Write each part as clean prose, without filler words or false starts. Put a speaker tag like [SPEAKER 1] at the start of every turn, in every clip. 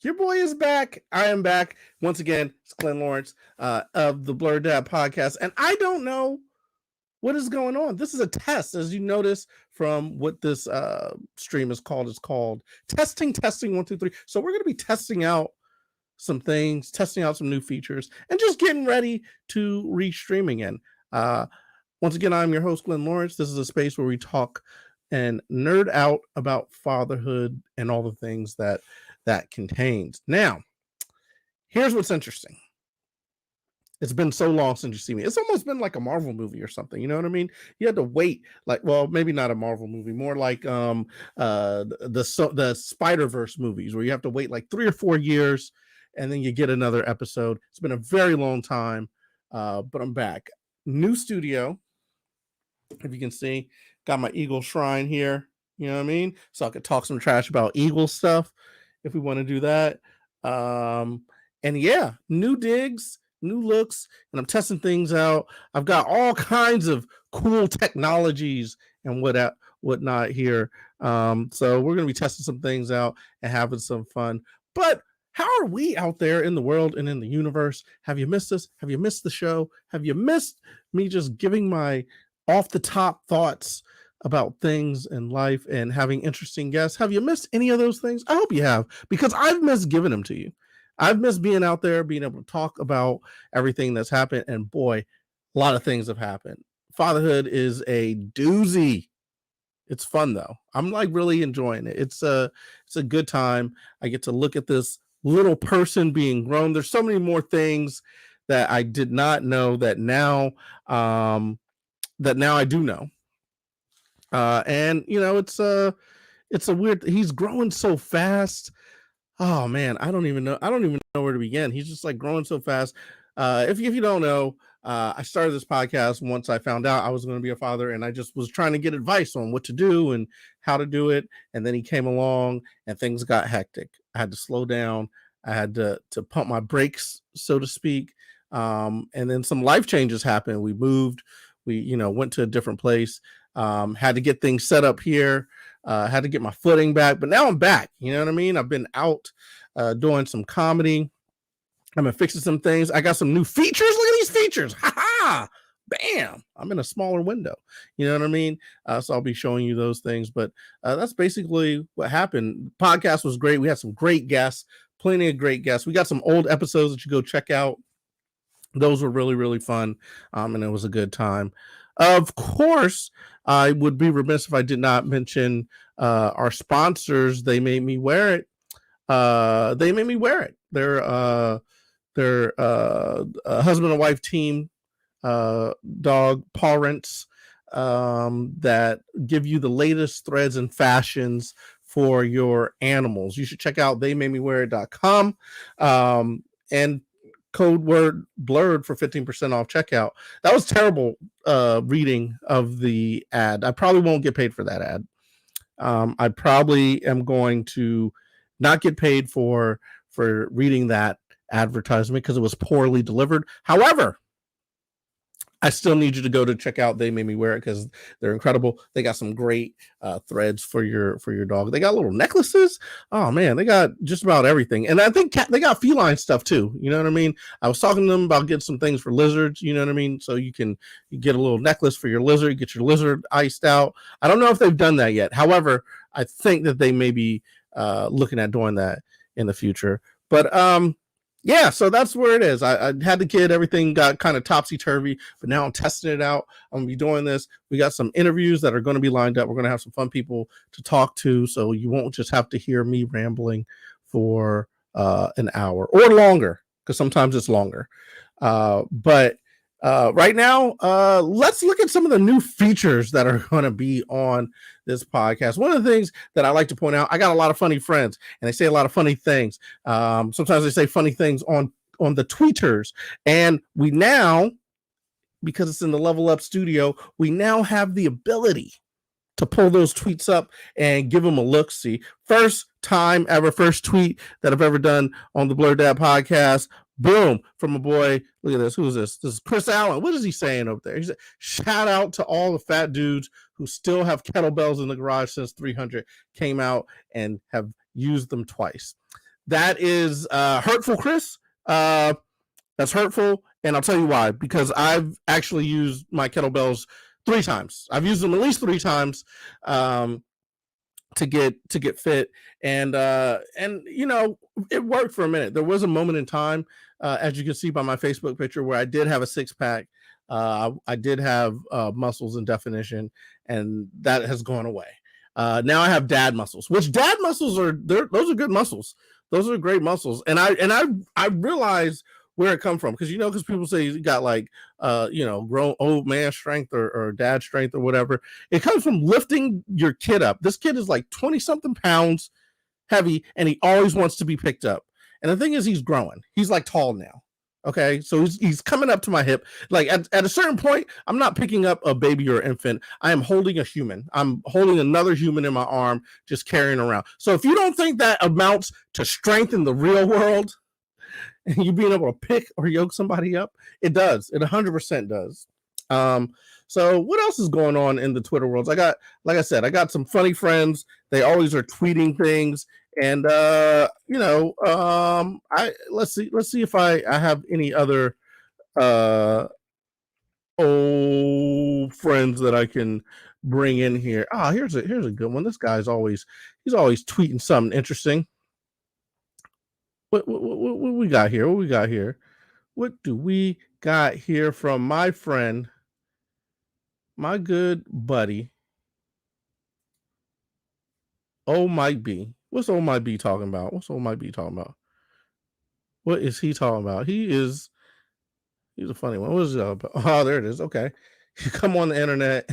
[SPEAKER 1] Your boy is back. I am back. Once again, it's Glenn Lawrence of the BlerdDad Podcast. And I don't know what is going on. This is a test, as you notice from what this stream is called. It's called testing, 1, 2, 3. So we're going to be testing out some things, testing out some new features, and just getting ready to restream again. Once again, I'm your host, Glenn Lawrence. This is a space where we talk and nerd out about fatherhood and all the things that contains. Now, here's what's interesting. It's been so long since you see me. It's almost been like a Marvel movie or something. You know what I mean? You had to wait, maybe not a Marvel movie, more like the Spider-Verse movies, where you have to wait like 3 or 4 years, and then you get another episode. It's been a very long time, but I'm back. New studio, if you can see, got my Eagle shrine here. You know what I mean? So I could talk some trash about Eagle stuff if we want to do that. And yeah, new digs, new looks, and I'm testing things out. I've got all kinds of cool technologies and whatnot here. So we're going to be testing some things out and having some fun. But how are we out there in the world and in the universe? Have you missed us? Have you missed the show? Have you missed me just giving my off the top thoughts about things in life and having interesting guests? Have you missed any of those things? I hope you have, because I've missed giving them to you. I've missed being out there, being able to talk about everything that's happened. And boy, a lot of things have happened. Fatherhood is a doozy. It's fun though. I'm like really enjoying it. It's a good time. I get to look at this little person being grown. There's so many more things that I did not know that now I do know. And you know, it's a weird, he's growing so fast. Oh man, I don't even know where to begin. He's just like growing so fast. If you don't know, I started this podcast once I found out I was going to be a father, and I just was trying to get advice on what to do and how to do it. And then he came along and things got hectic. I had to slow down. I had to pump my brakes, so to speak. And then some life changes happened. We moved, we went to a different place. Had to get things set up here, had to get my footing back, but now I'm back. You know what I mean? I've been out doing some comedy. I've been fixing some things. I got some new features. Look at these features. Ha ha! Bam! I'm in a smaller window. You know what I mean? So I'll be showing you those things, but that's basically what happened. The podcast was great. We had some great guests, plenty of great guests. We got some old episodes that you go check out. Those were really, really fun, and it was a good time. Of course, I would be remiss if I did not mention our sponsors. They made me wear it. They're a husband and wife team, dog parents, that give you the latest threads and fashions for your animals. You should check out theymademewearit.com, and code word blerd for 15% off checkout. That was terrible reading of the ad. I probably won't get paid for that ad. I probably am going to not get paid for reading that advertisement because it was poorly delivered. However, I still need you to go to check out They Made Me Wear It, because they're incredible. They got some great threads for your dog. They got little necklaces. Oh man, they got just about everything. And I think they got feline stuff too. You know what I mean? I was talking to them about getting some things for lizards. You know what I mean? So you get a little necklace for your lizard. Get your lizard iced out. I don't know if they've done that yet. However, I think that they may be looking at doing that in the future. But yeah, so that's where it is. I had the kid, everything got kind of topsy-turvy, but now I'm testing it out. I'm going to be doing this. We got some interviews that are going to be lined up. We're going to have some fun people to talk to, so you won't just have to hear me rambling for an hour or longer, because sometimes it's longer. But right now, let's look at some of the new features that are going to be on this podcast. One of the things that I like to point out, I got a lot of funny friends, and they say a lot of funny things. Sometimes they say funny things on the tweeters, and we now, because it's in the Level Up studio, we now have the ability to pull those tweets up and give them a look. See, first tweet that I've ever done on the BlerdDad Podcast. Boom, from a boy. Look at this. Who is this? This is Chris Allen. What is he saying over there? He said, shout out to all the fat dudes who still have kettlebells in the garage since 300 came out and have used them twice. That is hurtful, Chris. That's hurtful, and I'll tell you why. Because I've actually used my kettlebells 3 times. I've used them at least 3 times to get fit, and you know, it worked for a minute. There was a moment in time, as you can see by my Facebook picture, where I did have a 6-pack. I did have muscles and definition, and that has gone away. Now I have dad muscles, which dad muscles those are good muscles. Those are great muscles, and I realize where it come from, because because people say you got like grown old man strength or dad strength or whatever. It comes from lifting your kid up. This kid is like 20 something pounds heavy, and he always wants to be picked up. And the thing is, he's growing. He's like tall now. Okay, so he's coming up to my hip. Like at a certain point, I'm not picking up a baby or infant. I am holding a human. I'm holding another human in my arm, just carrying around. So if you don't think that amounts to strength in the real world, and you being able to pick or yoke somebody up, it does. It 100% does. So what else is going on in the Twitter worlds? Like I said, I got some funny friends. They always are tweeting things. And let's see if I have any other old friends that I can bring in here. Here's a good one. This guy's always tweeting something interesting. What we got here? What we got here? What do we got here from my friend, my good buddy, Oh Might Be? What's Oh Might Be talking about? What is he talking about? He's a funny one. What is it about? Oh, there it is. Okay. You come on the internet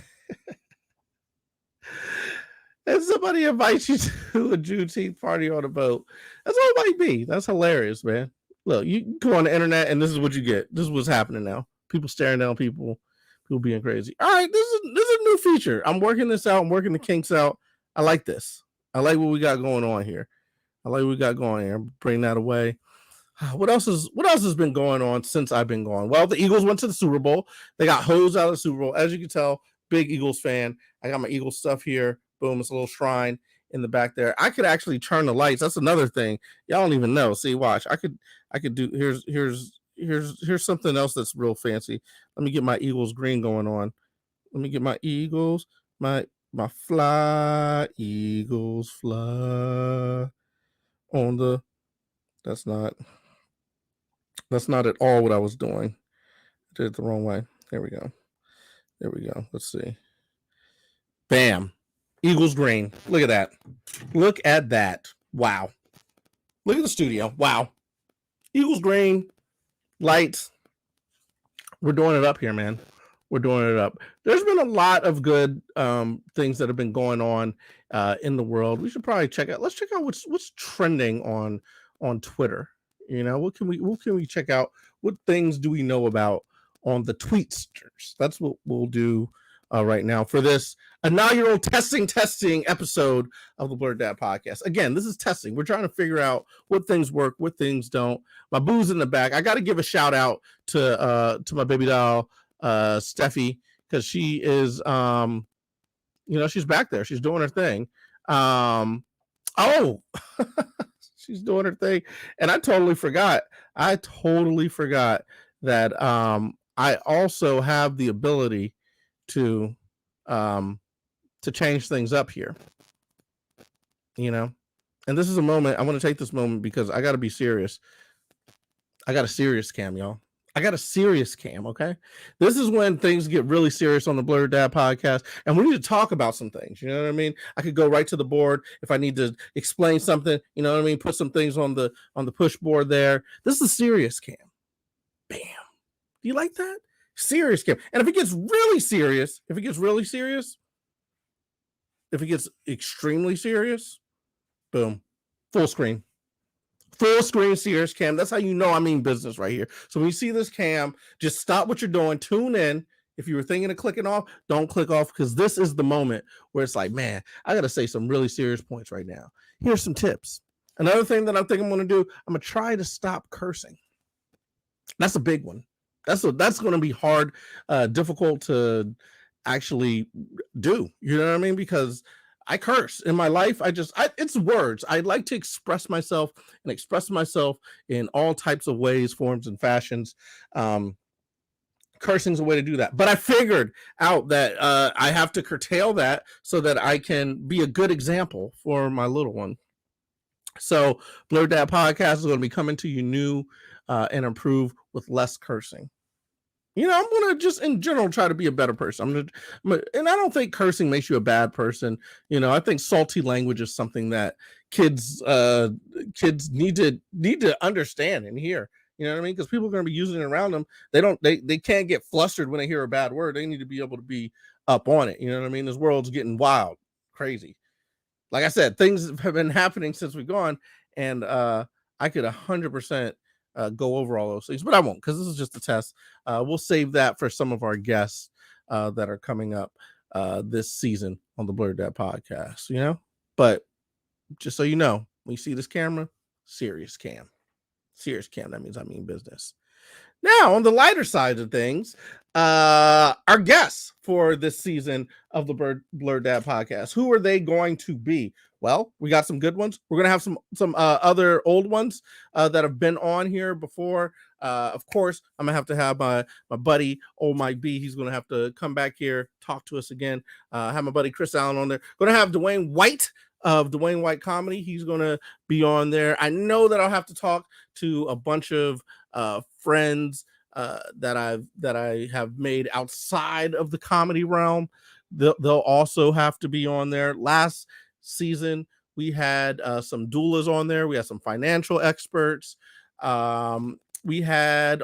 [SPEAKER 1] and somebody invites you to a Juneteenth party on a boat. That's all it might be. That's hilarious, man. Look, you go on the internet and this is what you get. This is what's happening now. People staring down people being crazy. All right, this is a new feature. I'm working this out. I'm working the kinks out. I like this. I like what we got going on here. Bring that away. What else has been going on since I've been gone? Well, the Eagles went to the Super Bowl. They got hosed out of the Super Bowl. As you can tell, big Eagles fan. I got my Eagles stuff here. Boom, it's a little shrine in the back there. I could actually turn the lights. That's another thing. Y'all don't even know. See, watch. I could do here's something else that's real fancy. Let me get my Eagles green going on. Let me get my Eagles, my fly Eagles fly on the that's not at all what I was doing. I did it the wrong way. There we go. Let's see. Bam. Eagles green. Look at that. Wow. Look at the studio. Wow. Eagles green. Lights. We're doing it up here, man. We're doing it up. There's been a lot of good things that have been going on in the world. We should probably let's check out what's trending on Twitter. What can we check out? What things do we know about on the tweetsters? That's what we'll do right now for this inaugural testing episode of the BlerdDad Podcast. Again, this is testing. We're trying to figure out what things work, what things don't. My boo's in the back. I got to give a shout out to my baby doll, Steffi, because she is, she's back there. She's doing her thing. She's doing her thing, and I totally forgot that I also have the ability to change things up here, and this is a moment. I want to take this moment because I got to be serious. I got a serious cam, y'all. Okay, this is when things get really serious on the BlerdDad Podcast, and we need to talk about some things. You know what I mean? I could go right to the board if I need to explain something. You know what I mean? Put some things on the push board there. This is serious cam. Bam. Do you like that? Serious cam. And if it gets extremely serious, boom, full screen serious cam. That's how you know I mean business right here. So when you see this cam, just stop what you're doing, tune in. If you were thinking of clicking off, don't click off, because this is the moment where it's like, man, I got to say some really serious points right now. Here's some tips. Another thing that I think I'm going to do, I'm going to try to stop cursing. That's a big one. That's going to be hard, difficult to actually do. You know what I mean? Because I curse in my life. It's words. I like to express myself and express myself in all types of ways, forms, and fashions. Cursing's a way to do that. But I figured out that I have to curtail that so that I can be a good example for my little one. So BlerdDad Podcast is going to be coming to you new and improved with less cursing. I'm going to just in general try to be a better person. And I don't think cursing makes you a bad person. I think salty language is something that kids need to understand and hear. You know what I mean? Because people are going to be using it around them. They can't get flustered when they hear a bad word. They need to be able to be up on it. You know what I mean? This world's getting wild, crazy. Like I said, things have been happening since we've gone, and I could 100% go over all those things, but I won't, because this is just a test. We'll save that for some of our guests that are coming up this season on the BlerdDad Podcast, but just so you know, when you see this camera, serious cam, that means I mean business. Now, on the lighter side of things, our guests for this season of the BlerdDad Podcast, who are they going to be? Well, we got some good ones. We're going to have some other old ones that have been on here before. Of course, I'm going to have my buddy, Old Mike B. He's going to have to come back here, talk to us again. Have my buddy Chris Allen on there. Going to have Dwayne White of Dwayne White Comedy. He's going to be on there. I know that I'll have to talk to a bunch of friends that I have made outside of the comedy realm. They'll also have to be on there. Last season we had some doulas on there. We had some financial experts. We had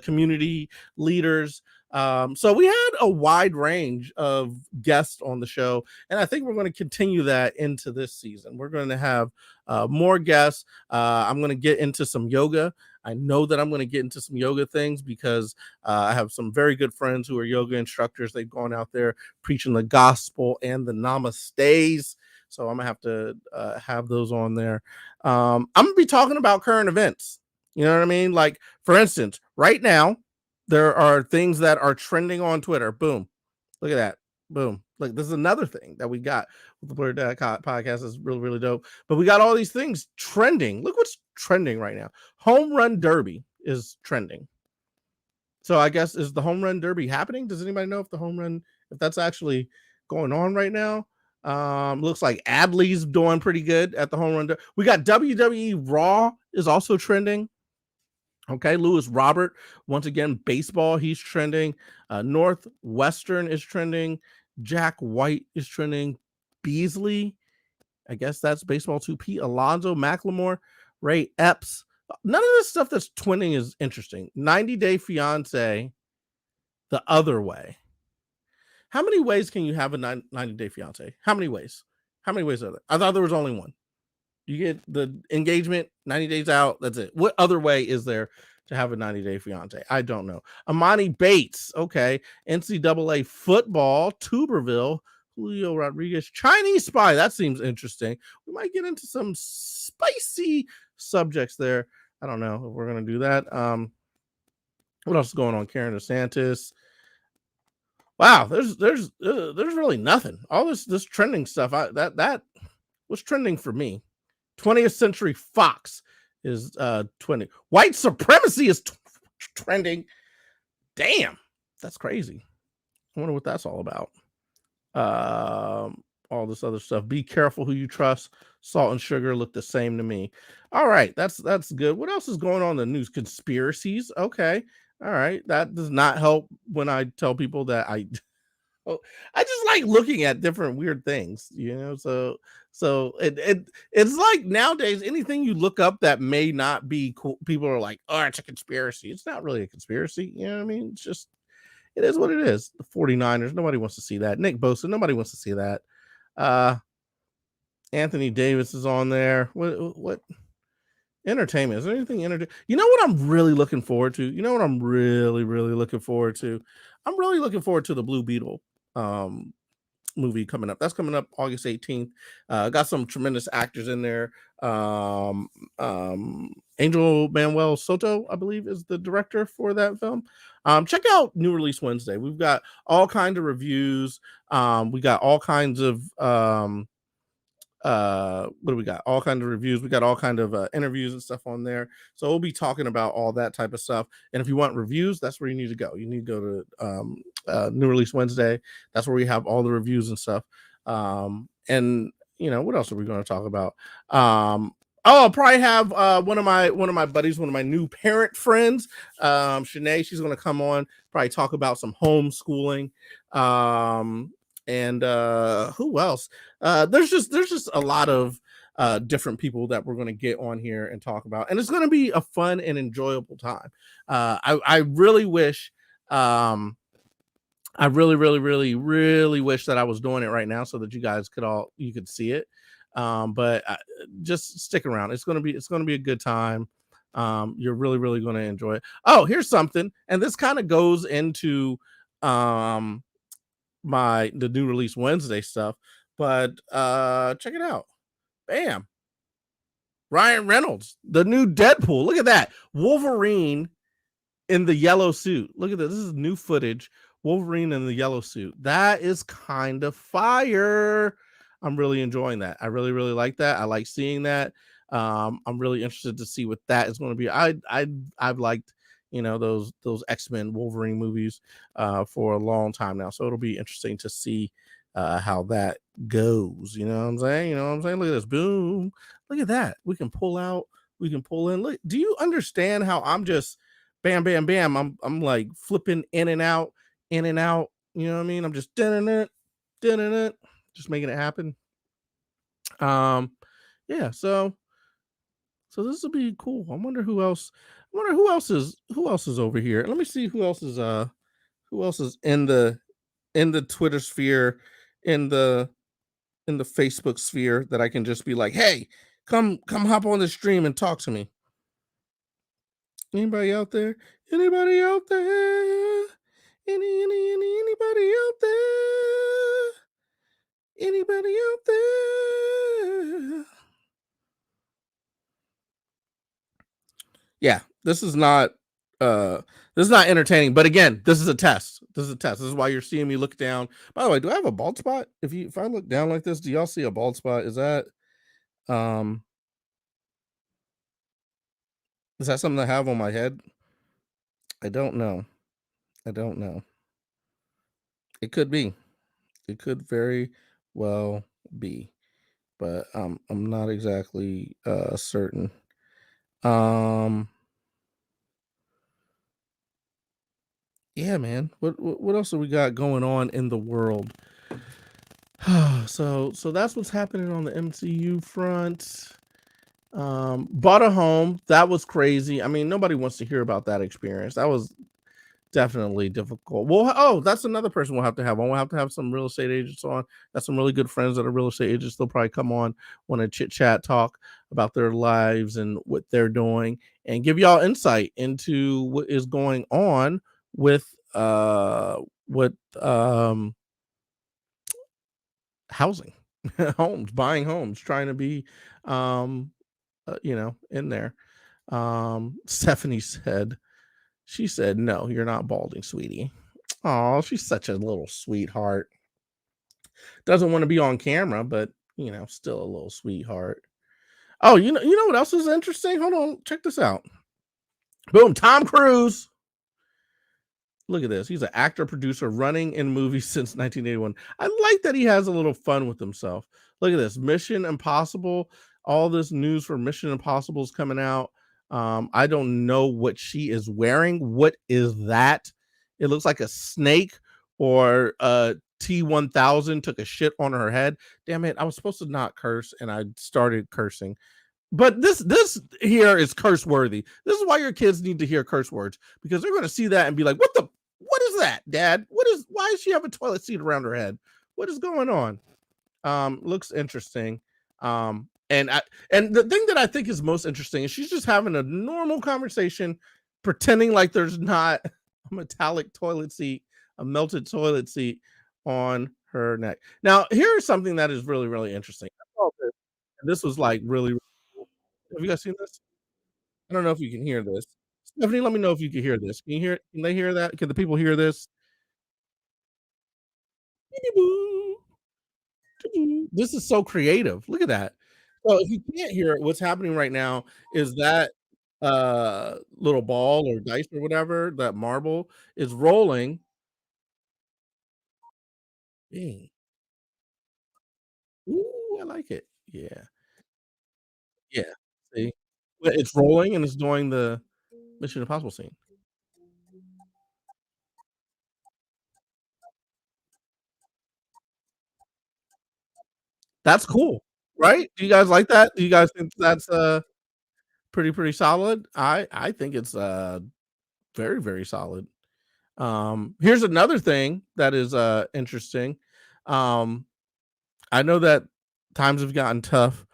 [SPEAKER 1] community leaders. So we had a wide range of guests on the show, and I think we're going to continue that into this season. We're going to have more guests. I'm going to get into some yoga. I know that I'm going to get into some yoga things because I have some very good friends who are yoga instructors. They've gone out there preaching the gospel and the namastes. So I'm going to have to have those on there. I'm going to be talking about current events. You know what I mean? Like, for instance, right now, there are things that are trending on Twitter. Boom. Look at that. Boom. Like, this is another thing that we got with the BlerdDad Podcast. Is really, really dope. But we got all these things trending. Look what's trending right now. Home Run Derby is trending. So I guess, is the Home Run Derby happening? Does anybody know if that's actually going on right now? Looks like Adley's doing pretty good at the Home Run Derby. We got WWE Raw is also trending. Okay, Lewis Robert, once again, baseball, he's trending. Northwestern is trending. Jack White is trending. Beasley, I guess that's baseball too. Pete Alonso, Macklemore, Ray Epps. None of this stuff that's twinning is interesting. 90 Day Fiance, the other way. How many ways can you have a 90 Day Fiance? How many ways? How many ways are there? I thought there was only one. You get the engagement, 90 days out. That's it. What other way is there to have a 90-day fiance? I don't know. Amani Bates. Okay. NCAA football, Tuberville, Julio Rodriguez, Chinese spy. That seems interesting. We might get into some spicy subjects there. I don't know if we're going to do that. What else is going on? Karen DeSantis. Wow. There's really nothing. All this trending stuff. That was trending for me. 20th Century Fox is trending. White supremacy is trending. Damn, that's crazy. I wonder what that's all about. All this other stuff. Be careful who you trust. Salt and sugar look the same to me. All right, that's good. What else is going on in the news? Conspiracies. Okay. All right. That does not help when I tell people that I just like looking at different weird things, so it's like nowadays anything you look up that may not be cool, people are like, oh, it's a conspiracy. It's not really a conspiracy. You know what I mean? It's just, it is what it is. The 49ers, nobody wants to see that. Nick Bosa, nobody wants to see that. Anthony Davis is on there. What entertainment? Is there anything entertaining? You know what I'm really looking forward to? I'm really, really looking forward to? I'm really looking forward to the Blue Beetle movie coming up. That's coming up August 18th. Got some tremendous actors in there. Angel Manuel Soto, I believe, is the director for that film. Check out New Release Wednesday. We've got all kinds of reviews. We got all kinds of what do we got? All kinds of reviews. We got all kind of interviews and stuff on there. So we'll be talking about all that type of stuff. And if you want reviews, that's where you need to go. You need to go to New Release Wednesday. That's where we have all the reviews and stuff. And what else are we going to talk about? I'll probably have one of my buddies, one of my new parent friends, Shanae. She's going to come on, probably talk about some homeschooling. And who else? There's just a lot of different people that we're going to get on here and talk about, and it's going to be a fun and enjoyable time. I really wish, I really wish that I was doing it right now so that you guys could see it. But just stick around. It's going to be a good time. You're really going to enjoy it. Oh, here's something, and this kind of goes into the New Release Wednesday stuff, but check it out. Bam. Ryan Reynolds, the new Deadpool. Look at that. Wolverine in the yellow suit. Look at this. This is new footage. Wolverine in the yellow suit. That is kind of fire. I'm really enjoying that. I really like that. I like seeing that. I'm really interested to see what that is going to be. I've liked those X-Men Wolverine movies for a long time now, so it'll be interesting to see how that goes. You know what I'm saying? Look at this. Boom. Look at that. We can pull in. Look, do you understand how I'm just bam bam bam, I'm like flipping in and out. You know what I mean? I'm just doing it, just making it happen. Yeah, so this will be cool. I wonder who else is over here. Let me see who else is in the Twitter sphere, in the Facebook sphere, that I can just be like, hey, come hop on the stream and talk to me. Anybody out there? Anybody out there? Anybody out there? Anybody out there? Yeah, this is not entertaining, but again, this is a test. This is why you're seeing me look down. By the way, do I have a bald spot? If I look down like this, do y'all see a bald spot? Is that something I have on my head? I don't know. It could be. It could very well be, but I'm not exactly certain. Yeah, man. What else have we got going on in the world? So that's what's happening on the MCU front. Bought a home. That was crazy. I mean, nobody wants to hear about that experience. That was definitely difficult. Well, that's another person we'll have to have on. We'll have to have some real estate agents on. Got some really good friends that are real estate agents. They'll probably come on, want to chit chat, talk about their lives and what they're doing, and give y'all insight into what is going on with housing, buying homes, trying to be in there. Stephanie said, no, you're not balding, sweetie. Oh, she's such a little sweetheart. Doesn't want to be on camera, but still a little sweetheart. Oh, you know what else is interesting? Hold on, check this out. Boom, Tom Cruise. Look at this. He's an actor, producer, running in movies since 1981. I like that he has a little fun with himself. Look at this. Mission Impossible. All this news for Mission Impossible is coming out. I don't know what she is wearing. What is that? It looks like a snake, or T-1000 took a shit on her head. Damn it. I was supposed to not curse, and I started cursing. But this here is curse worthy. This is why your kids need to hear curse words, because they're going to see that and be like, what is that, Dad? Why does she have a toilet seat around her head? What is going on? Looks interesting. And the thing that I think is most interesting is she's just having a normal conversation, pretending like there's not a metallic toilet seat, a melted toilet seat on her neck. Now, here's something that is really, really interesting. I saw this, and this was like really, really cool. Have you guys seen this? I don't know if you can hear this. Stephanie, let me know if you can hear this. Can you hear it? Can they hear that? Can the people hear this? This is so creative. Look at that. So if you can't hear it, what's happening right now is that little ball or dice or whatever, that marble is rolling. Dang. Ooh, I like it. Yeah. Yeah. See? But it's rolling and it's doing the Mission Impossible scene. That's cool, right? Do you guys like that? Do you guys think that's, pretty solid? I think it's, very, very solid. Here's another thing that is, interesting. Um, I know that times have gotten tough,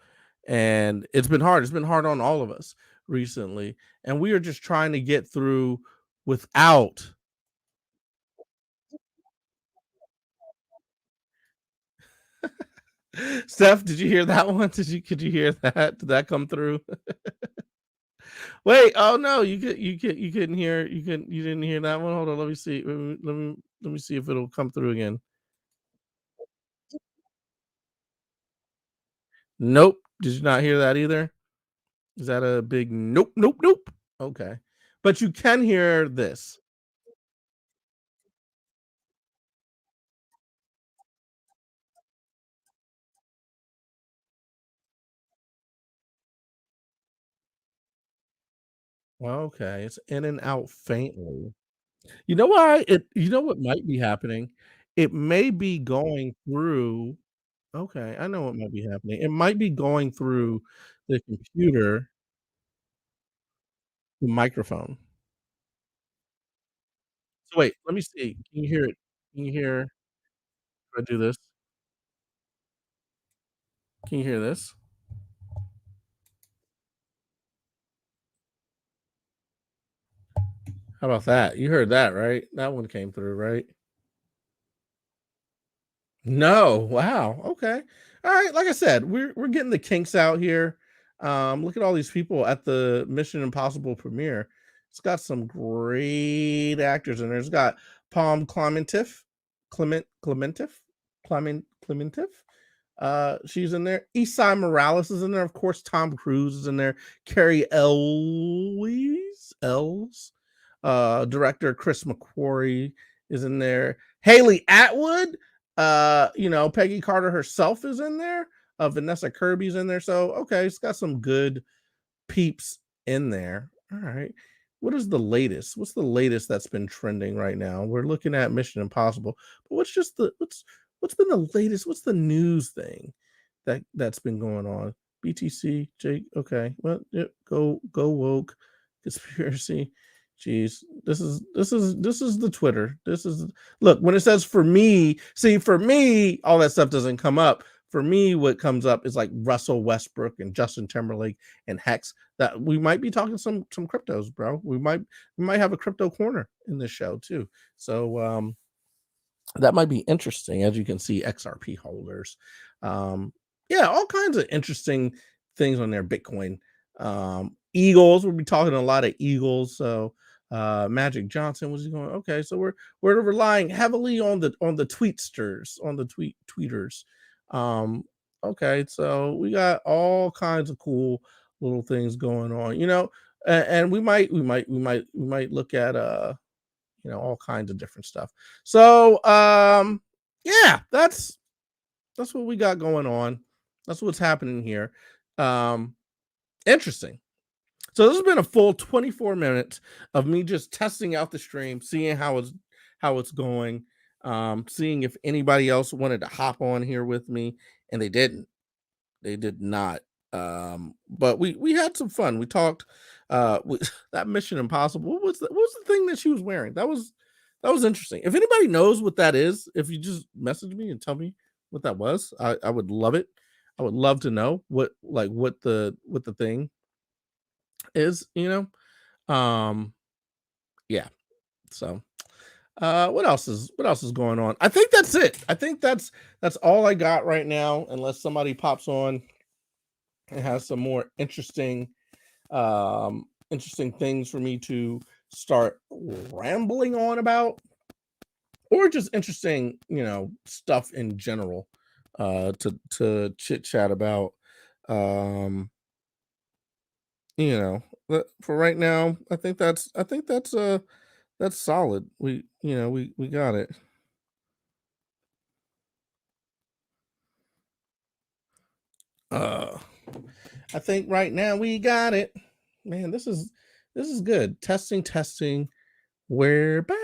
[SPEAKER 1] and it's been hard. It's been hard on all of us recently, and we are just trying to get through without Steph, did you hear that one? Could you hear that? Did that come through? Wait, oh no, you couldn't hear you didn't hear that one. Hold on, let me see. Let me see if it'll come through again. Nope. Did you not hear that either? Is that a big nope, nope, nope? Okay. But you can hear this. Well, okay, it's in and out faintly. You know why you know what might be happening? It may be going through okay, I know what might be happening. It might be going through the computer, the microphone. So wait, let me see. Can you hear it? Can you hear if I do this? Can you hear this? How about that? You heard that, right? That one came through, right? No. Wow. Okay. All right. Like I said, we're getting the kinks out here. Look at all these people at the Mission Impossible premiere. It's got some great actors in there. It's got Palm Clementif, Clementif. She's in there. Esai Morales is in there. Of course, Tom Cruise is in there. Carrie Ells. Director Chris McQuarrie is in there. Haley Atwood, Peggy Carter herself is in there. Vanessa Kirby's in there. So okay, it's got some good peeps in there. All right. What is the latest? What's the latest that's been trending right now? We're looking at Mission Impossible, but what's been the latest? What's the news thing that's been going on? BTC, Jake. Okay, well, yeah, go woke conspiracy. Jeez, this is the Twitter. This is look when it says for me. See, for me, all that stuff doesn't come up. For me, what comes up is like Russell Westbrook and Justin Timberlake and Hex that we might be talking some cryptos, bro. We might have a crypto corner in this show too. So that might be interesting. As you can see, XRP holders, yeah, all kinds of interesting things on there. Bitcoin, Eagles. We'll be talking a lot of Eagles. So Magic Johnson was going. Okay, so we're relying heavily on the tweetsters, on the tweeters. Um, okay, so we got all kinds of cool little things going on, and we might look at all kinds of different stuff. So yeah, that's what we got going on. That's what's happening here. Um, interesting. So this has been a full 24 minutes of me just testing out the stream, seeing how it's going, seeing if anybody else wanted to hop on here with me, and they didn't. They did not. But we had some fun. We talked that Mission Impossible. What was the thing that she was wearing? That was interesting. If anybody knows what that is, if you just message me and tell me what that was, I would love it. I would love to know what the thing is, yeah. So What else is going on? I think that's it. I think that's all I got right now, unless somebody pops on and has some more interesting things for me to start rambling on about, or just interesting, stuff in general to chit chat about. But for right now, I think that's solid. We got it. I think right now we got it. Man, this is good. Testing. We're back.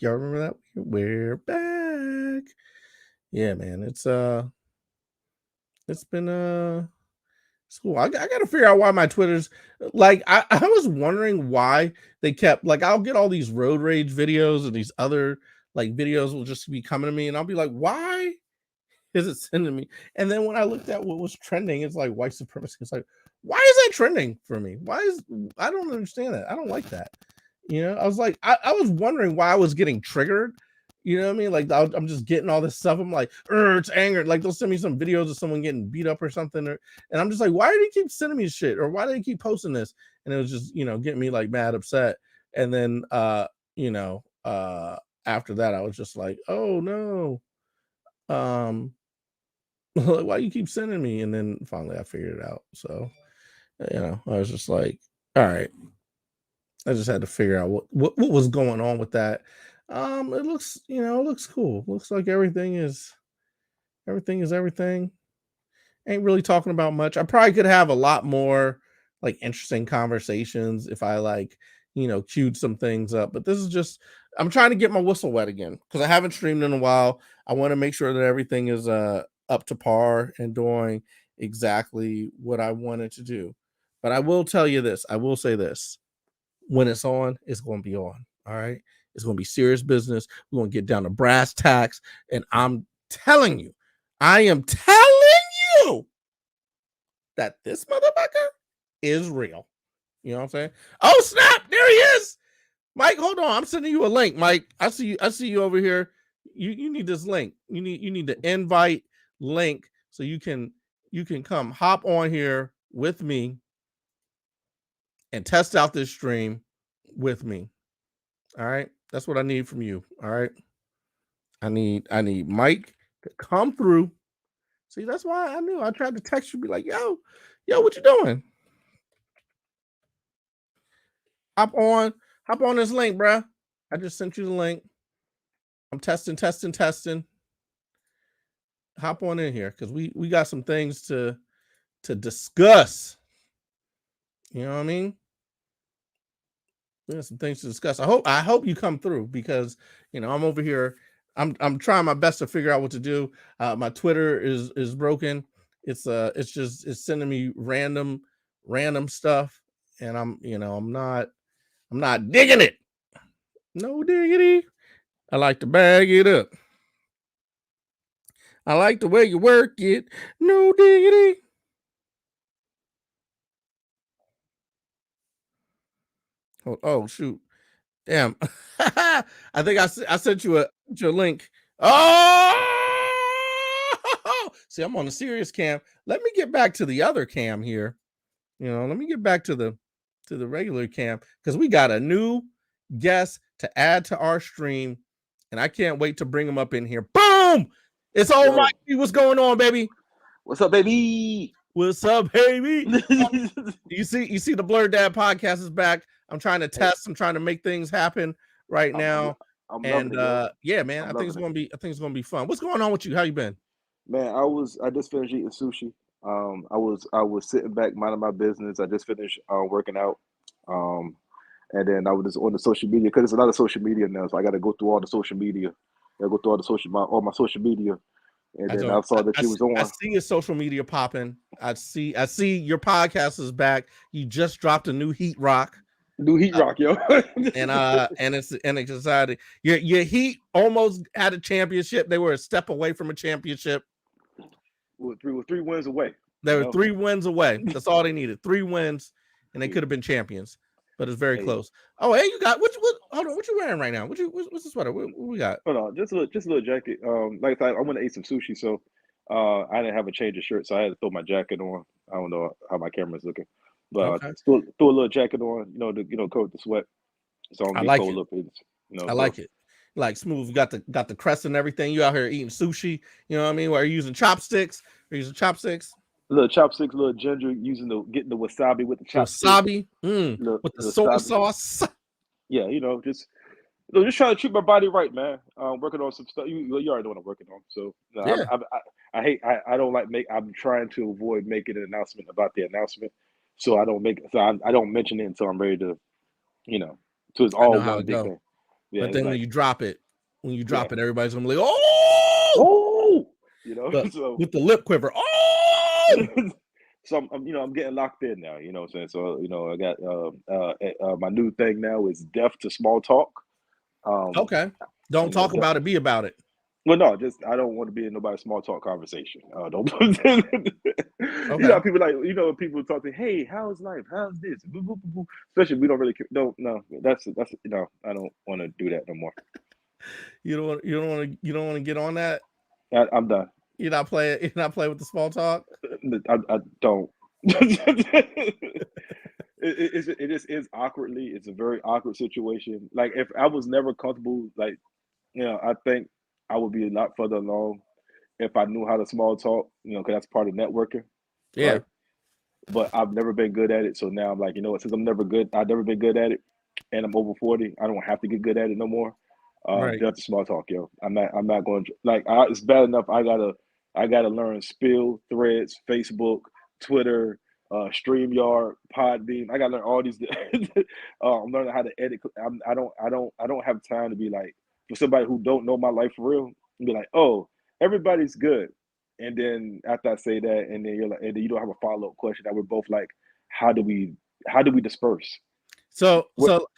[SPEAKER 1] Y'all remember that? We're back. Yeah, man. It's been it's cool. I gotta figure out why my Twitter's like, I was wondering why they kept, like, I'll get all these road rage videos and these other like videos will just be coming to me, and I'll be like, why is it sending me? And then when I looked at what was trending, it's like white supremacy. It's like, why is that trending for me? I don't understand that. I don't like that. I was like, I was wondering why I was getting triggered. You know what I mean? Like, I'm just getting all this stuff. I'm like, it's anger. Like, they'll send me some videos of someone getting beat up or something. And I'm just like, why do they keep sending me shit? Or why do they keep posting this? And it was just, getting me like mad upset. And then, after that, I was just like, oh no. Why you keep sending me? And then finally I figured it out. So, I was just like, all right. I just had to figure out what was going on with that. It looks, it looks cool. Looks like everything is everything. Ain't really talking about much. I probably could have a lot more like interesting conversations if I like, queued some things up. But this is just, I'm trying to get my whistle wet again because I haven't streamed in a while. I want to make sure that everything is up to par and doing exactly what I wanted to do. But I will tell you this. I will say this. When it's on, it's going to be on. All right. It's going to be serious business. We're going to get down to brass tacks. And I'm telling you, I am telling you that this motherfucker is real. You know what I'm saying? Oh, snap. There he is. Mike, hold on. I'm sending you a link, Mike. I see you over here. You need this link. You need the invite link so you can come hop on here with me and test out this stream with me. All right. That's what I need from you. All right. I need Mike to come through. See, that's why I knew. I tried to text you, be like, yo, what you doing? Hop on this link, bruh. I just sent you the link. I'm testing. Hop on in here because we got some things to discuss. You know what I mean? We have some things to discuss. I hope you come through because I'm over here. I'm trying my best to figure out what to do. My Twitter is broken. It's sending me random stuff, and I'm not digging it. No diggity. I like to bag it up. I like the way you work it. No diggity. Oh shoot. Damn. I think I sent you a link. Oh, see, I'm on the serious cam. Let me get back to the other cam here. Let me get back to the regular cam because we got a new guest to add to our stream, and I can't wait to bring him up in here. Boom! It's all Mikey. What's going on, baby?
[SPEAKER 2] What's up, baby?
[SPEAKER 1] What's up, baby? you see the BlerdDad Podcast is back. I'm trying to test. I'm trying to make things happen right now. Yeah, man, I think it's gonna be fun. What's going on with you? How you been?
[SPEAKER 2] Man, I just finished eating sushi. I was sitting back minding my business. I just finished working out. And then I was just on the social media because there's a lot of social media now, so I got to go through all the social media. I go through all my social media. And then I saw that you was on.
[SPEAKER 1] I see your social media popping. I see your podcast is back. You just dropped a new Heat Rock.
[SPEAKER 2] Yo.
[SPEAKER 1] and it's exciting. Your Heat almost had a championship. They were a step away from a championship.
[SPEAKER 2] With three wins away.
[SPEAKER 1] They were 3 wins away. That's all they needed. 3 wins, and they could have been champions. But it's very close. Oh, hey, you got what hold on. What you wearing right now? What's the sweater? What we got?
[SPEAKER 2] Hold on, just a little jacket. Like I went to eat some sushi, so I didn't have a change of shirt, so I had to throw my jacket on. I don't know how my camera's looking, but
[SPEAKER 1] Okay,
[SPEAKER 2] still throw a little jacket on, to cover the sweat, so I don't
[SPEAKER 1] I
[SPEAKER 2] get
[SPEAKER 1] like
[SPEAKER 2] cold
[SPEAKER 1] it.
[SPEAKER 2] up.
[SPEAKER 1] I
[SPEAKER 2] So
[SPEAKER 1] like it. Like smooth. Got the crest and everything. You out here eating sushi. You know what I mean? Are you using chopsticks? Are you using chopsticks?
[SPEAKER 2] little chopsticks, little ginger, getting the wasabi with the chopsticks,
[SPEAKER 1] Wasabi. With the soy
[SPEAKER 2] wasabi.
[SPEAKER 1] sauce.
[SPEAKER 2] Yeah, just trying to treat my body right, man. Working on some stuff. You already know what I'm working on. So
[SPEAKER 1] Yeah.
[SPEAKER 2] I hate. I don't like make. I'm trying to avoid making an announcement about the announcement, so I don't make. So I don't mention it until I'm ready to. So it's
[SPEAKER 1] I
[SPEAKER 2] all
[SPEAKER 1] know how
[SPEAKER 2] one
[SPEAKER 1] it
[SPEAKER 2] big
[SPEAKER 1] go.
[SPEAKER 2] thing. Yeah,
[SPEAKER 1] But
[SPEAKER 2] it's
[SPEAKER 1] then
[SPEAKER 2] like,
[SPEAKER 1] when you
[SPEAKER 2] yeah.
[SPEAKER 1] drop it, everybody's gonna be like, oh,
[SPEAKER 2] Oh, so
[SPEAKER 1] with the lip quiver. Oh,
[SPEAKER 2] so I'm getting locked in now. You know what I'm saying? So I got my new thing now is deaf to small talk. Um,
[SPEAKER 1] okay. Don't talk
[SPEAKER 2] deaf.
[SPEAKER 1] about it. Be about it.
[SPEAKER 2] Well, no, just I don't want to be in nobody's small talk conversation. Don't.
[SPEAKER 1] Okay.
[SPEAKER 2] People like people talk to, hey, how's life? How's this? Boo, boo, boo, boo. Especially we don't really care. No, that's I don't want to do that no more.
[SPEAKER 1] You don't want to get on that.
[SPEAKER 2] I'm done.
[SPEAKER 1] You're not playing with the small talk.
[SPEAKER 2] I don't. It just is awkwardly. It's a very awkward situation. Like if I was never comfortable, like I think I would be a lot further along if I knew how to small talk. Because that's part of networking,
[SPEAKER 1] Yeah.
[SPEAKER 2] right? But I've never been good at it, so now I'm like, since I've never been good at it, and I'm over 40, I don't have to get good at it no more.
[SPEAKER 1] Right.
[SPEAKER 2] That's a small talk, yo. I'm not going to it's bad enough. I gotta learn Spill, Threads, Facebook, Twitter, StreamYard, Podbean. I gotta learn all these. I'm learning how to edit. I don't have time to be like, for somebody who don't know my life for real, and be like, oh, everybody's good. And then after I say that, and then you're like, and then you don't have a follow-up question, that we're both like, how do we disperse?
[SPEAKER 1] So what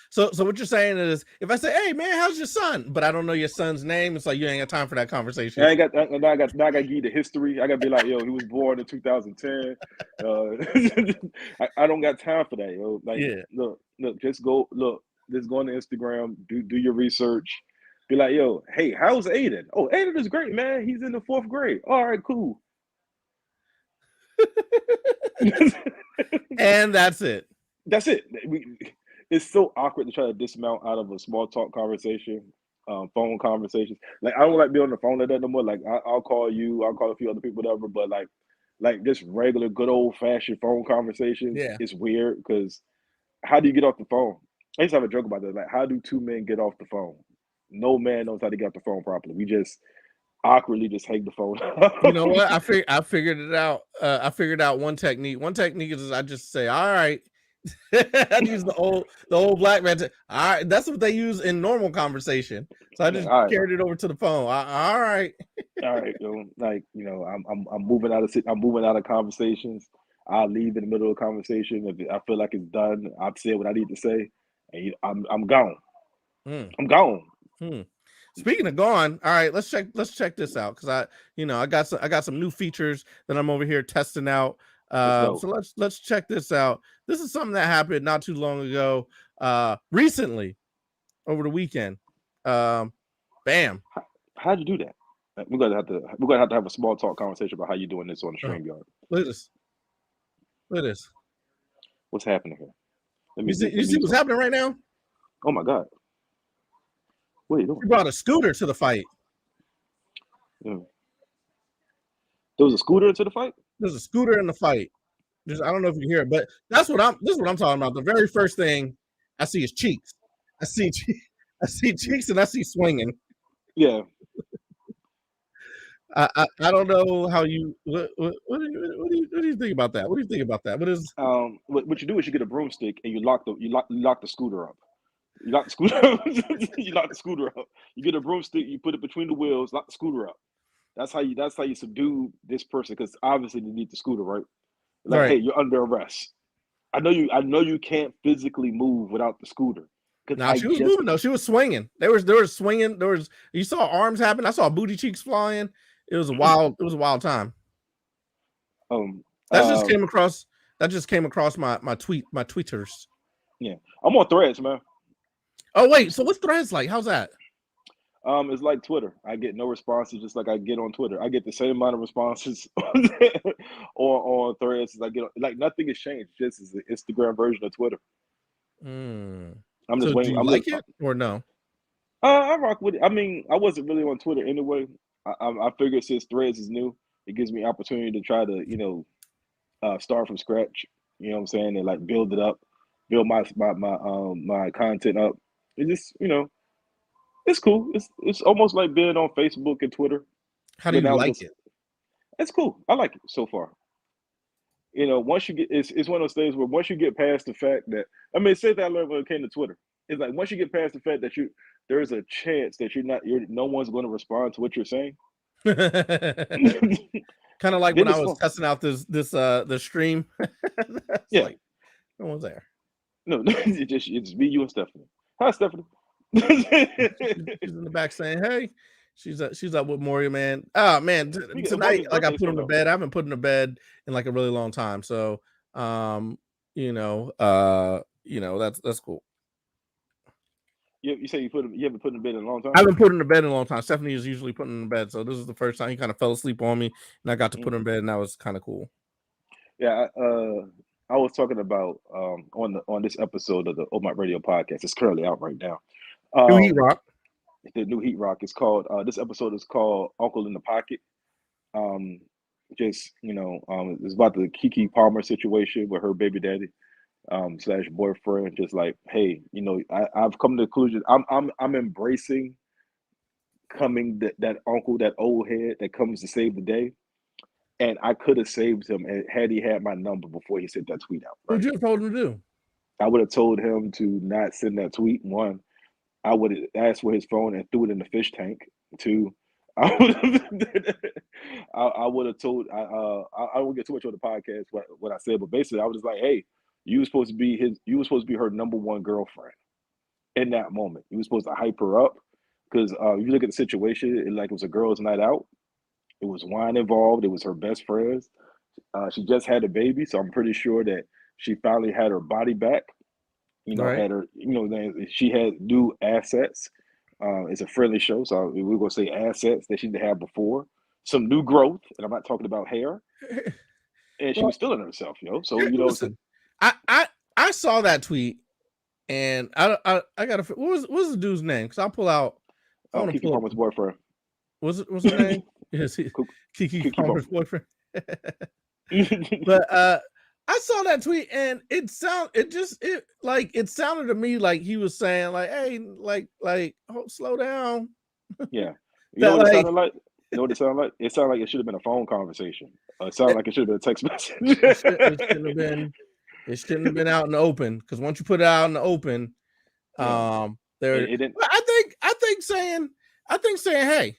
[SPEAKER 1] you're saying is, if I say, "Hey man, how's your son?" but I don't know your son's name, it's like you ain't got time for that conversation.
[SPEAKER 2] I got to give you the history. I got to be like, yo, he was born in 2010. I don't got time for that, yo. Like,
[SPEAKER 1] Yeah.
[SPEAKER 2] look, just go on to Instagram, do your research. Be like, yo, hey, how's Aiden? Oh, Aiden is great, man. He's in the 4th grade. All right, cool.
[SPEAKER 1] And that's it.
[SPEAKER 2] That's it. It's so awkward to try to dismount out of a small talk conversation, phone conversations. Like I don't like being on the phone like that no more. Like I'll call you, I'll call a few other people, whatever. But like just regular, good old fashioned phone conversations,
[SPEAKER 1] Yeah.
[SPEAKER 2] it's weird because how do you get off the phone? I used to have a joke about that. Like, how do 2 men get off the phone? No man knows how to get off the phone properly. We just awkwardly just hang the phone up.
[SPEAKER 1] You know what? I figured it out. I figured out one technique. One technique is I just say, "All right." I use the old black man. All right, that's what they use in normal conversation. So I just carried it over to the phone. All right.
[SPEAKER 2] All right, I'm moving out of conversations. I leave in the middle of a conversation if I feel like it's done. I've said what I need to say, and I'm gone. I'm gone.
[SPEAKER 1] Speaking of gone, all right, let's check this out because I got some new features that I'm over here testing out. So let's check this out. This is something that happened not too long ago, recently, over the weekend. Bam.
[SPEAKER 2] How'd you do that? We're gonna have to have a small talk conversation about how you're doing this on the StreamYard.
[SPEAKER 1] Look at this.
[SPEAKER 2] What's happening here?
[SPEAKER 1] You see what's happening right now?
[SPEAKER 2] Oh my God. What are you doing?
[SPEAKER 1] You brought a scooter to the fight.
[SPEAKER 2] There was a scooter into the fight?
[SPEAKER 1] There's a scooter in the fight. I don't know if you can hear it, but this is what I'm talking about. The very first thing I see is cheeks. I see cheeks and I see swinging.
[SPEAKER 2] Yeah.
[SPEAKER 1] I don't know how you what do you think about that? What do you think about that? What is
[SPEAKER 2] what you do is you get a broomstick and you lock the scooter up. You lock the scooter up. You lock the scooter up. You get a broomstick, you put it between the wheels, lock the scooter up. That's how you subdue this person, because obviously they need the scooter, right? Like,
[SPEAKER 1] right.
[SPEAKER 2] Hey, you're under arrest. I know you can't physically move without the scooter.
[SPEAKER 1] No, she was moving though. She was swinging. They were swinging. You saw arms happen. I saw booty cheeks flying. It was a wild time. That just came across my tweeters.
[SPEAKER 2] Yeah, I'm on Threads, man.
[SPEAKER 1] Oh wait, so what's Threads like? How's that?
[SPEAKER 2] It's like Twitter. I get no responses, just like I get on Twitter. I get the same amount of responses on Threads as I get. Like nothing has changed. Just as the Instagram version of Twitter.
[SPEAKER 1] Mm.
[SPEAKER 2] I'm just
[SPEAKER 1] So do
[SPEAKER 2] waiting.
[SPEAKER 1] you like it or no?
[SPEAKER 2] I rock with it. I mean, I wasn't really on Twitter anyway. I figured since Threads is new, it gives me opportunity to try to start from scratch. You know what I'm saying, and like build it up, build my content up. It just it's cool. It's almost like being on Facebook and Twitter,
[SPEAKER 1] How do
[SPEAKER 2] but
[SPEAKER 1] you
[SPEAKER 2] now
[SPEAKER 1] like
[SPEAKER 2] just
[SPEAKER 1] it?
[SPEAKER 2] it's cool. I like it so far. Once you get it's one of those things where once you get past the fact that I mean, say that I learned when it came to Twitter. It's like once you get past the fact that there's a chance that you're no one's going to respond to what you're saying.
[SPEAKER 1] Kind of like when
[SPEAKER 2] Then
[SPEAKER 1] I
[SPEAKER 2] it's
[SPEAKER 1] was
[SPEAKER 2] fun.
[SPEAKER 1] testing out the stream. It's
[SPEAKER 2] Yeah.
[SPEAKER 1] like no one's there.
[SPEAKER 2] No, it's me, you, and Stephanie. Hi, Stephanie.
[SPEAKER 1] She's in the back saying, "Hey." She's up with Moria, man. Oh man, tonight like I
[SPEAKER 2] birthday's
[SPEAKER 1] put him
[SPEAKER 2] coming
[SPEAKER 1] to
[SPEAKER 2] up.
[SPEAKER 1] bed. I haven't put him to bed in like a really long time. So that's cool.
[SPEAKER 2] You say you haven't put him to bed in a long
[SPEAKER 1] I
[SPEAKER 2] time?
[SPEAKER 1] haven't put him to bed in a long time. Stephanie is usually putting him to bed, so this is the first time he kind of fell asleep on me, and I got to put him to bed, and that was kind of cool.
[SPEAKER 2] Yeah, I was talking about on this episode of the Oh My Radio podcast. It's currently out right now.
[SPEAKER 1] New Heat Rock.
[SPEAKER 2] The new Heat Rock is called. This episode is called Uncle in the Pocket. Um, it's about the Kiki Palmer situation with her baby daddy slash boyfriend. Just like, hey, I've come to the conclusion. I'm embracing coming that uncle, that old head that comes to save the day. And I could have saved him had he had my number before he sent that tweet out.
[SPEAKER 1] What'd
[SPEAKER 2] Right?
[SPEAKER 1] you have told him to do?
[SPEAKER 2] I would have told him to not send that tweet. One, I would have asked for his phone and threw it in the fish tank. Two, I would have, I would have told. I won't get too much on the podcast what I said, but basically, I was just like, "Hey, you were supposed to be her number one girlfriend in that moment. You were supposed to hype her up because if you look at the situation, it was a girls' night out. It was wine involved. It was her best friends. She just had a baby, so I'm pretty sure that she finally had her body back.
[SPEAKER 1] Right.
[SPEAKER 2] Had her, she had new assets. It's a friendly show, so we're gonna say assets that she didn't have before. Some new growth, and I'm not talking about hair. And she
[SPEAKER 1] Well,
[SPEAKER 2] was feeling herself, So
[SPEAKER 1] listen, I saw that tweet, and I gotta. What was the dude's name? Because I'll pull out. I want to
[SPEAKER 2] Kiki
[SPEAKER 1] pull up.
[SPEAKER 2] Palmer's boyfriend.
[SPEAKER 1] What's her name? Yes, Kiki
[SPEAKER 2] Kiki
[SPEAKER 1] Palmer's
[SPEAKER 2] Palmer.
[SPEAKER 1] boyfriend. But I saw that tweet, and it sounded to me like he was saying like, "Hey, slow down."
[SPEAKER 2] Yeah, you know
[SPEAKER 1] That
[SPEAKER 2] what it
[SPEAKER 1] like
[SPEAKER 2] sounded like. You know what it sounded like? It sounded like it should have been a phone conversation. It sounded like it should have been a text message.
[SPEAKER 1] it shouldn't have been. It shouldn't have been out in the open, because once you put it out in the open,
[SPEAKER 2] Yeah.
[SPEAKER 1] there.
[SPEAKER 2] It didn't.
[SPEAKER 1] I think saying,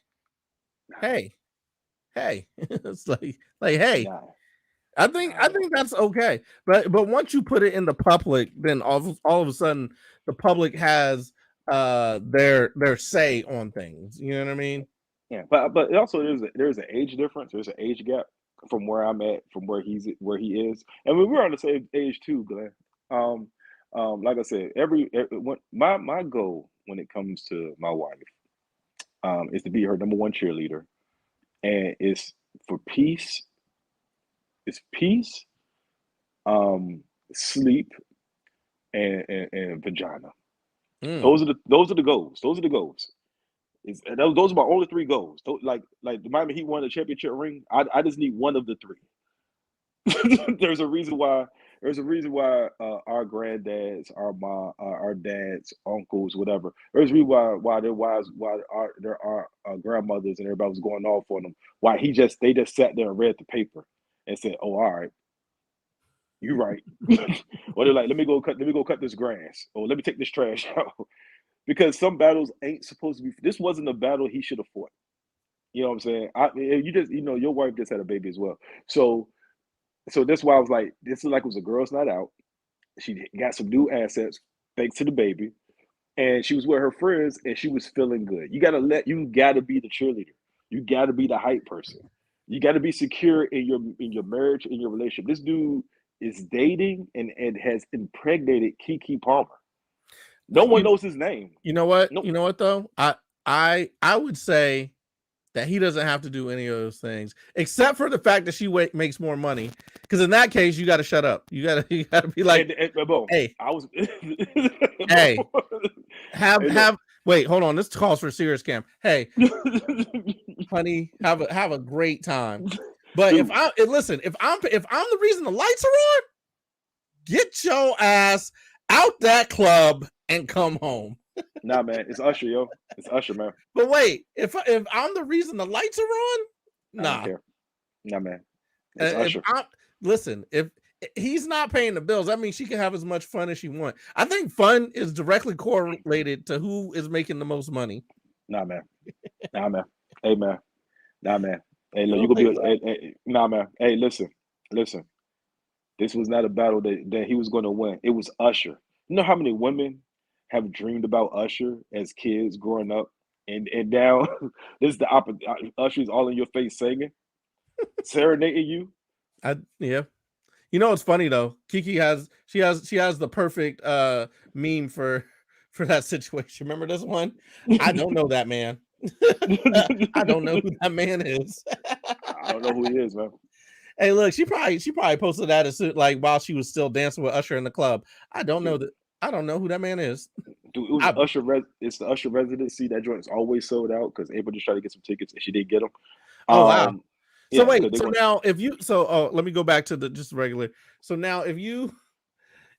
[SPEAKER 1] hey, it's like, hey.
[SPEAKER 2] Nah.
[SPEAKER 1] I think that's okay, but once you put it in the public, then all of a sudden the public has their say on things. You know what I mean?
[SPEAKER 2] Yeah, but also there's an age difference. There's an age gap from where I'm at, from where he is, and we're on the same age too, Glenn. Like I said, my goal when it comes to my wife, is to be her number one cheerleader, and it's for peace. It's peace, sleep, and vagina. Those are the goals. Those are the goals. Those are my only three goals. Like the Miami Heat won the championship ring. I just need one of the three. There's a reason why. There's a reason why our granddads, our dads, uncles, whatever. There's a reason why their wives, their grandmothers and everybody was going off on them. Why they just sat there and read the paper and said, "Oh, all right, you're right." Or they're like, let me go cut this grass, or let me take this trash out. Because some battles ain't supposed to be. This wasn't a battle he should have fought. You know what I'm saying? Your wife just had a baby as well. So that's why I was like, this is like it was a girl's night out. She got some new assets thanks to the baby, and she was with her friends, and she was feeling good. You gotta be the cheerleader. You gotta be the hype person. You gotta be secure in your marriage, in your relationship. This dude is dating and has impregnated Kiki Palmer. No one knows his name.
[SPEAKER 1] You know what?
[SPEAKER 2] Nope.
[SPEAKER 1] You know what though? I would say that he doesn't have to do any of those things, except for the fact that she makes more money. Because in that case, you got to shut up. You got to be like, hey,
[SPEAKER 2] I was,
[SPEAKER 1] hey, wait, hold on. This calls for a serious cam. Hey, honey, have a great time. But
[SPEAKER 2] dude,
[SPEAKER 1] if I'm the reason the lights are on, get your ass out that club and come home.
[SPEAKER 2] Nah, man, it's Usher, yo. It's Usher, man.
[SPEAKER 1] But wait, if I'm the reason the lights are on, nah.
[SPEAKER 2] I don't care. Nah, man. It's Usher.
[SPEAKER 1] Listen, if he's not paying the bills, that means she can have as much fun as she wants. I think fun is directly correlated to who is making the most money.
[SPEAKER 2] Nah, man. Nah, man. Hey, man. Nah, man. Hey, look, you gonna be nah, man. Hey, listen. This was not a battle that he was gonna win. It was Usher. You know how many women have dreamed about Usher as kids growing up, and now this is the opposite. Usher's all in your face singing, serenading you.
[SPEAKER 1] Yeah. You know what's funny though? Kiki has the perfect meme for that situation. Remember this one? I don't know that man. I don't know who that man is.
[SPEAKER 2] I don't know who he is, man.
[SPEAKER 1] Hey, look, she probably posted that as like while she was still dancing with Usher in the club. I don't know who that man is.
[SPEAKER 2] Dude, it was it's the Usher residency. That joint is always sold out because April just tried to get some tickets and she didn't get them.
[SPEAKER 1] Oh wow. So
[SPEAKER 2] yeah,
[SPEAKER 1] wait, so now if you let me go back to the just regular. So now if you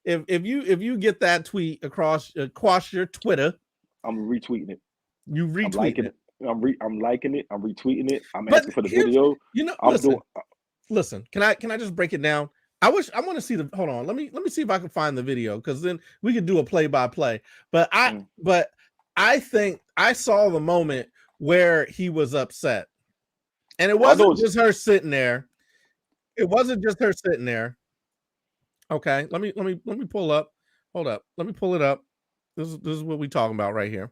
[SPEAKER 1] get that tweet across your Twitter,
[SPEAKER 2] I'm retweeting it.
[SPEAKER 1] You retweeting it.
[SPEAKER 2] I'm liking it. I'm retweeting it. I'm asking for the video.
[SPEAKER 1] You know, listen. Can I just break it down? I want to see the. Hold on. Let me see if I can find the video because then we could do a play by play. But I think I saw the moment where he was upset, and it wasn't just her sitting there. It wasn't just her sitting there. Okay, let me pull up. Hold up. Let me pull it up. This is what we talking about right here.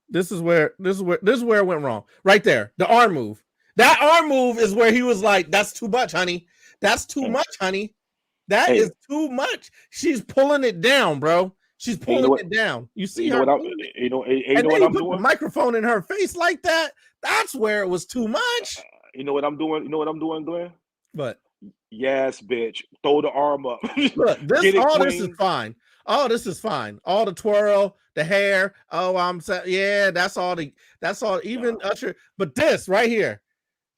[SPEAKER 1] This is where it went wrong. Right there. The arm move. That arm move is where he was like, "That's too much, honey. That's too much, honey. That is too much." She's pulling it down, bro. She's pulling it down. You see her.
[SPEAKER 2] And then
[SPEAKER 1] you put the microphone in her face like that. That's where it was too much.
[SPEAKER 2] You know what I'm doing? You know what I'm doing, Glenn?
[SPEAKER 1] But
[SPEAKER 2] yes, bitch. Throw the arm up.
[SPEAKER 1] Look, this is fine. Oh, this is fine. All the twirl, the hair. Oh, yeah, that's all. Even Usher. But this right here,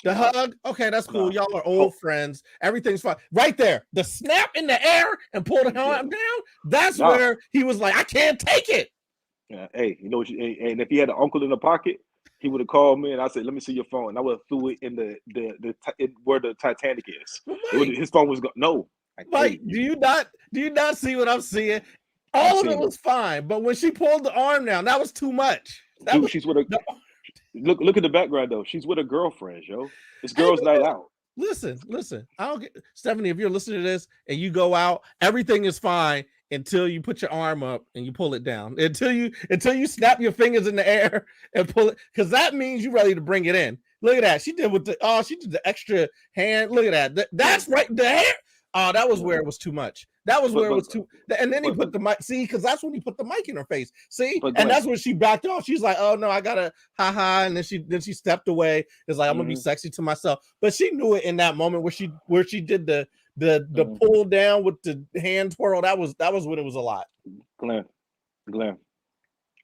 [SPEAKER 1] the hug. Okay, that's cool. Y'all are old friends. Everything's fine. Right there, the snap in the air and pull the arm down. That's where he was like, I can't take it.
[SPEAKER 2] Yeah, hey, you know what? And if he had an uncle in the pocket, he would have called me and I said, "Let me see your phone." And I would have threw it in where the Titanic is. His phone was no.
[SPEAKER 1] Like, do you not see what I'm seeing? All of it was fine, but when she pulled the arm down, that was too much.
[SPEAKER 2] She's with look at the background though. She's with her girlfriends, yo. It's girls' night out.
[SPEAKER 1] Listen. I don't get Stephanie. If you're listening to this and you go out, everything is fine until you put your arm up and you pull it down. Until you snap your fingers in the air and pull it, because that means you're ready to bring it in. Look at that. She did the extra hand. Look at that. That's right. The hair. Oh, that was where it was too much. That was where it was too. And then he put the mic. See, because that's when he put the mic in her face. See, and that's when she backed off. She's like, "Oh no, I gotta and then she stepped away. It's like I'm gonna be sexy to myself. But she knew it in that moment where she did the pull down with the hand twirl. That was when it was a lot.
[SPEAKER 2] Glenn,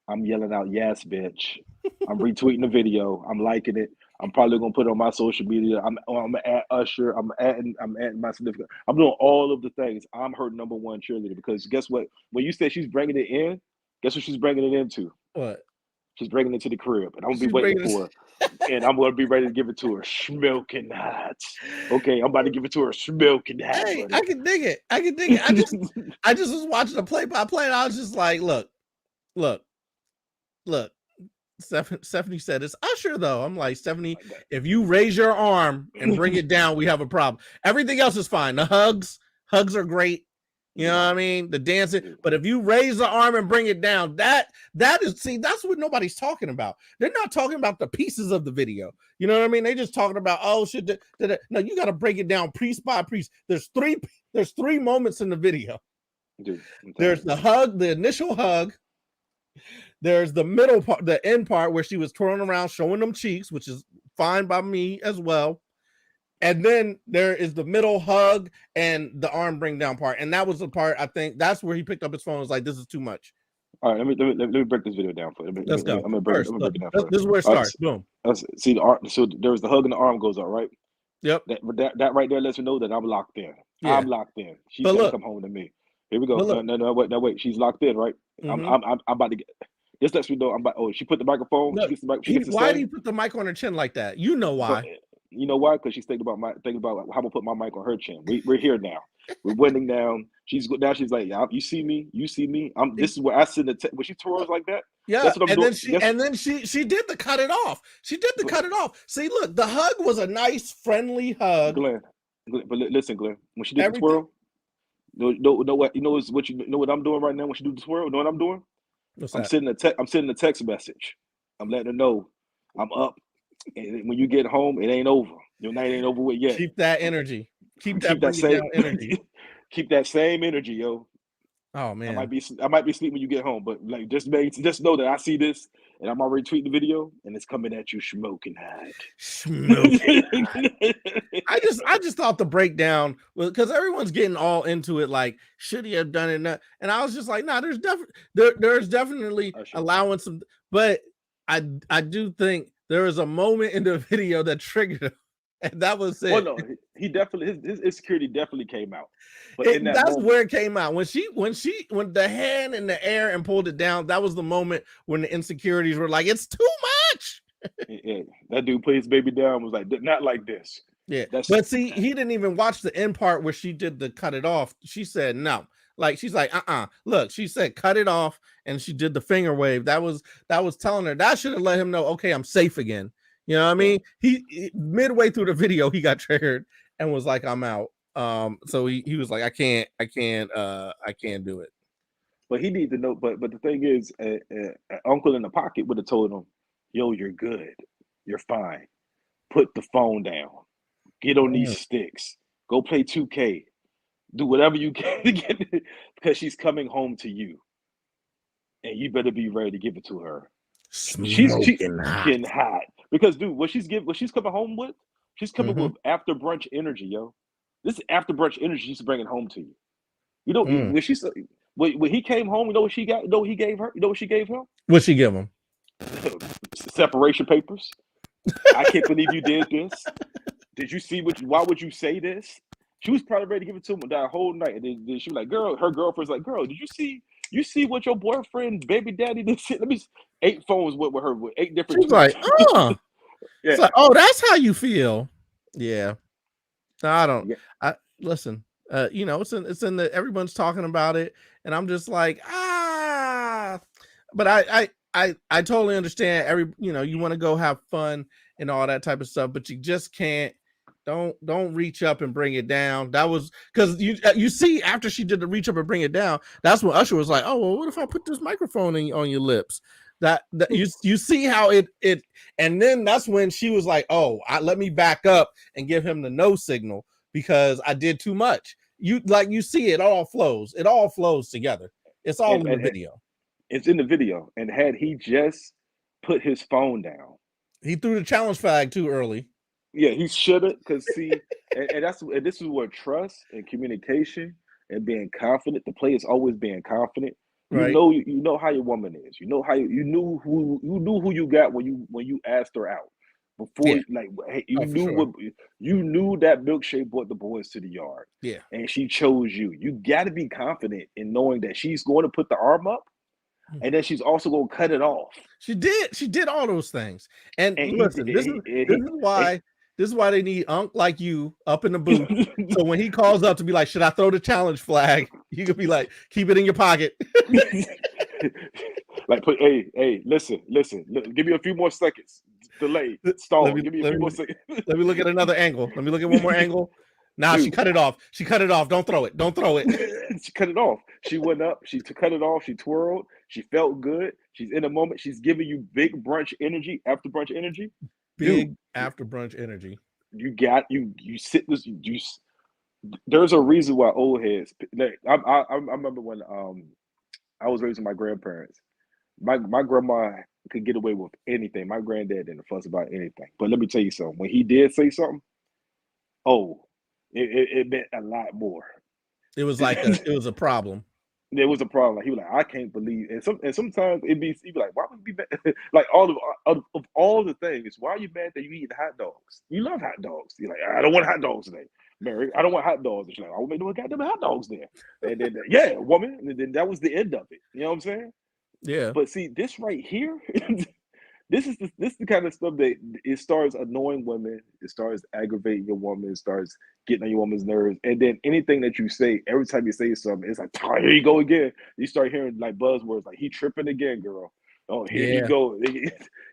[SPEAKER 2] I'm yelling out, "Yes, bitch!" I'm retweeting the video. I'm liking it. I'm probably gonna put it on my social media. I'm at Usher. I'm adding my significant. I'm doing all of the things. I'm her number one cheerleader because guess what? When you said she's bringing it in, guess what she's bringing it into?
[SPEAKER 1] What?
[SPEAKER 2] She's bringing it to the crib, and I'm gonna be waiting for her. And I'm gonna be ready to give it to her smoking hot. Okay, I'm about to give it to her smoking hot.
[SPEAKER 1] Hey, buddy. I can dig it. I just was watching the play-by-play, and I was just like, look. Stephanie said it's Usher though. I'm like, Stephanie, if you raise your arm and bring it down, we have a problem. Everything else is fine. The hugs are great. You know what I mean? The dancing, but if you raise the arm and bring it down, that's what nobody's talking about. They're not talking about the pieces of the video. You know what I mean? They're just talking about, oh shit. No, you got to break it down piece by piece. There's three moments in the video.
[SPEAKER 2] Dude,
[SPEAKER 1] there's the hug, the initial hug. There's the middle part, the end part where she was twirling around, showing them cheeks, which is fine by me as well. And then there is the middle hug and the arm bring down part. And that was the part, I think, that's where he picked up his phone and was like, this is too much.
[SPEAKER 2] All right, let me break this video down for you.
[SPEAKER 1] Let's go.
[SPEAKER 2] I'm gonna break it down for you.
[SPEAKER 1] This is where it starts. Boom.
[SPEAKER 2] See the arm. So there was the hug and the arm goes out, right?
[SPEAKER 1] Yep.
[SPEAKER 2] That right there lets me know that I'm locked in. Yeah. I'm locked in. She's gonna come home to me. Here we go. No, wait. She's locked in, right? Mm-hmm. I'm about to get. This lets me know I'm about. Oh, she put the microphone.
[SPEAKER 1] Look, why do you put the mic on her chin like that? You know why?
[SPEAKER 2] You know why? Because she's thinking about how I'm gonna put my mic on her chin. We're here now. We're winding down. She's like, you see me. This is where I sit. When she twirls like that.
[SPEAKER 1] Yeah. That's what I'm doing. And then she did the cut it off. See, look, the hug was a nice, friendly hug.
[SPEAKER 2] Glenn, but listen, Glenn. When she did the twirl, know what I'm doing right now? When she do the twirl, know what I'm doing? I'm sending a text message. I'm letting her know I'm up. And when you get home, it ain't over. Your night ain't over with yet.
[SPEAKER 1] Keep that energy. Keep that same energy.
[SPEAKER 2] Keep that same energy, yo.
[SPEAKER 1] Oh man,
[SPEAKER 2] I might be asleep when you get home, but like just know that I see this and I'm already tweeting the video and it's coming at you smoking hot.
[SPEAKER 1] I just thought the breakdown was because everyone's getting all into it. Like, should he have done it? And I was just like, nah, there's definitely allowing some, but I do think there was a moment in the video that triggered him. And that was it.
[SPEAKER 2] Well, no, he definitely his insecurity definitely came out. But
[SPEAKER 1] that's where it came out. When the hand in the air and pulled it down, that was the moment when the insecurities were like, it's too much.
[SPEAKER 2] Yeah, that dude put his baby down was like, not like this.
[SPEAKER 1] Yeah, but see, he didn't even watch the end part where she did the cut it off. She said no. Like she's like, look, she said cut it off, and she did the finger wave. That was telling her that should have let him know, okay, I'm safe again. You know what I mean? He midway through the video, he got triggered and was like, I'm out. So he was like, I can't do it.
[SPEAKER 2] But he needs to know. But the thing is, Uncle in the pocket would have told him, yo, you're good. You're fine. Put the phone down. Get on these sticks. Go play 2K. Do whatever you can to get it because she's coming home to you. And you better be ready to give it to her. She's getting hot. Because, dude, what she's coming home with, she's coming with after brunch energy, yo. This is after brunch energy she's bringing home to you. You know, when he came home, you know what she got? You know what he gave her? You know what she gave him?
[SPEAKER 1] What'd she give him?
[SPEAKER 2] Separation papers. I can't believe you did this. Did you see why would you say this? She was probably ready to give it to him that whole night. And then she was like, her girlfriend's like, girl, did you see what your boyfriend, baby daddy did? Let me 8 phones with her with 8 different.
[SPEAKER 1] She's like, yeah. It's like, oh, that's how you feel. Yeah. No, I don't. Yeah. I listen. You know, it's in the everyone's talking about it, and I'm just like, But I totally understand. You want to go have fun and all that type of stuff, but you just can't. Don't reach up and bring it down. That was because you see after she did the reach up and bring it down, that's when Usher was like, oh well, what if I put this microphone on your lips? That you see how it and then that's when she was like, oh, let me back up and give him the no signal because I did too much. You see it all flows together. It's all in the video.
[SPEAKER 2] It's in the video. And had he just put his phone down,
[SPEAKER 1] he threw the challenge flag too early.
[SPEAKER 2] Yeah, he should have, because see, and this is where trust and communication and being confident. The play is always being confident. You know how your woman is. You know how you knew who you got when you asked her out. Before you knew that milkshake brought the boys to the yard. Yeah. And she chose you. You gotta be confident in knowing that she's going to put the arm up and then she's also gonna cut it off.
[SPEAKER 1] She did all those things. And listen, this is why they need Unc like you up in the booth. So when he calls up to be like, should I throw the challenge flag? You could be like, keep it in your pocket.
[SPEAKER 2] Like, hey, listen, give me a few more seconds. Delay, stall. Give me a few more seconds.
[SPEAKER 1] Let me look at another angle. Let me look at one more angle. Now she cut it off. Don't throw it.
[SPEAKER 2] She cut it off. She went up. She cut it off. She twirled. She felt good. She's in a moment. She's giving you big brunch energy, after brunch energy.
[SPEAKER 1] Big after brunch energy.
[SPEAKER 2] You sit this. There's a reason why old heads. Like, I remember when I was raising my grandparents, My grandma could get away with anything. My granddad didn't fuss about anything. But let me tell you something. When he did say something, oh, it meant a lot more.
[SPEAKER 1] It was like it was a problem.
[SPEAKER 2] There was a problem. Like, he was like, I can't believe, and sometimes he'd be like, why would you be mad? Like of all the things, why are you mad that you eating hot dogs? You love hot dogs. You're like, I don't want hot dogs today, Mary. I don't want hot dogs. And she's like, I will make no goddamn hot dogs there. And then yeah, woman. And then that was the end of it. You know what I'm saying?
[SPEAKER 1] Yeah.
[SPEAKER 2] But see, this right here, this is the kind of stuff that it starts annoying women. It starts aggravating your woman. It starts getting on your woman's nerves. And then anything that you say, every time you say something, it's like, oh, here you go again. You start hearing like buzzwords like, he tripping again, girl. Oh, here you
[SPEAKER 1] Yeah.
[SPEAKER 2] go.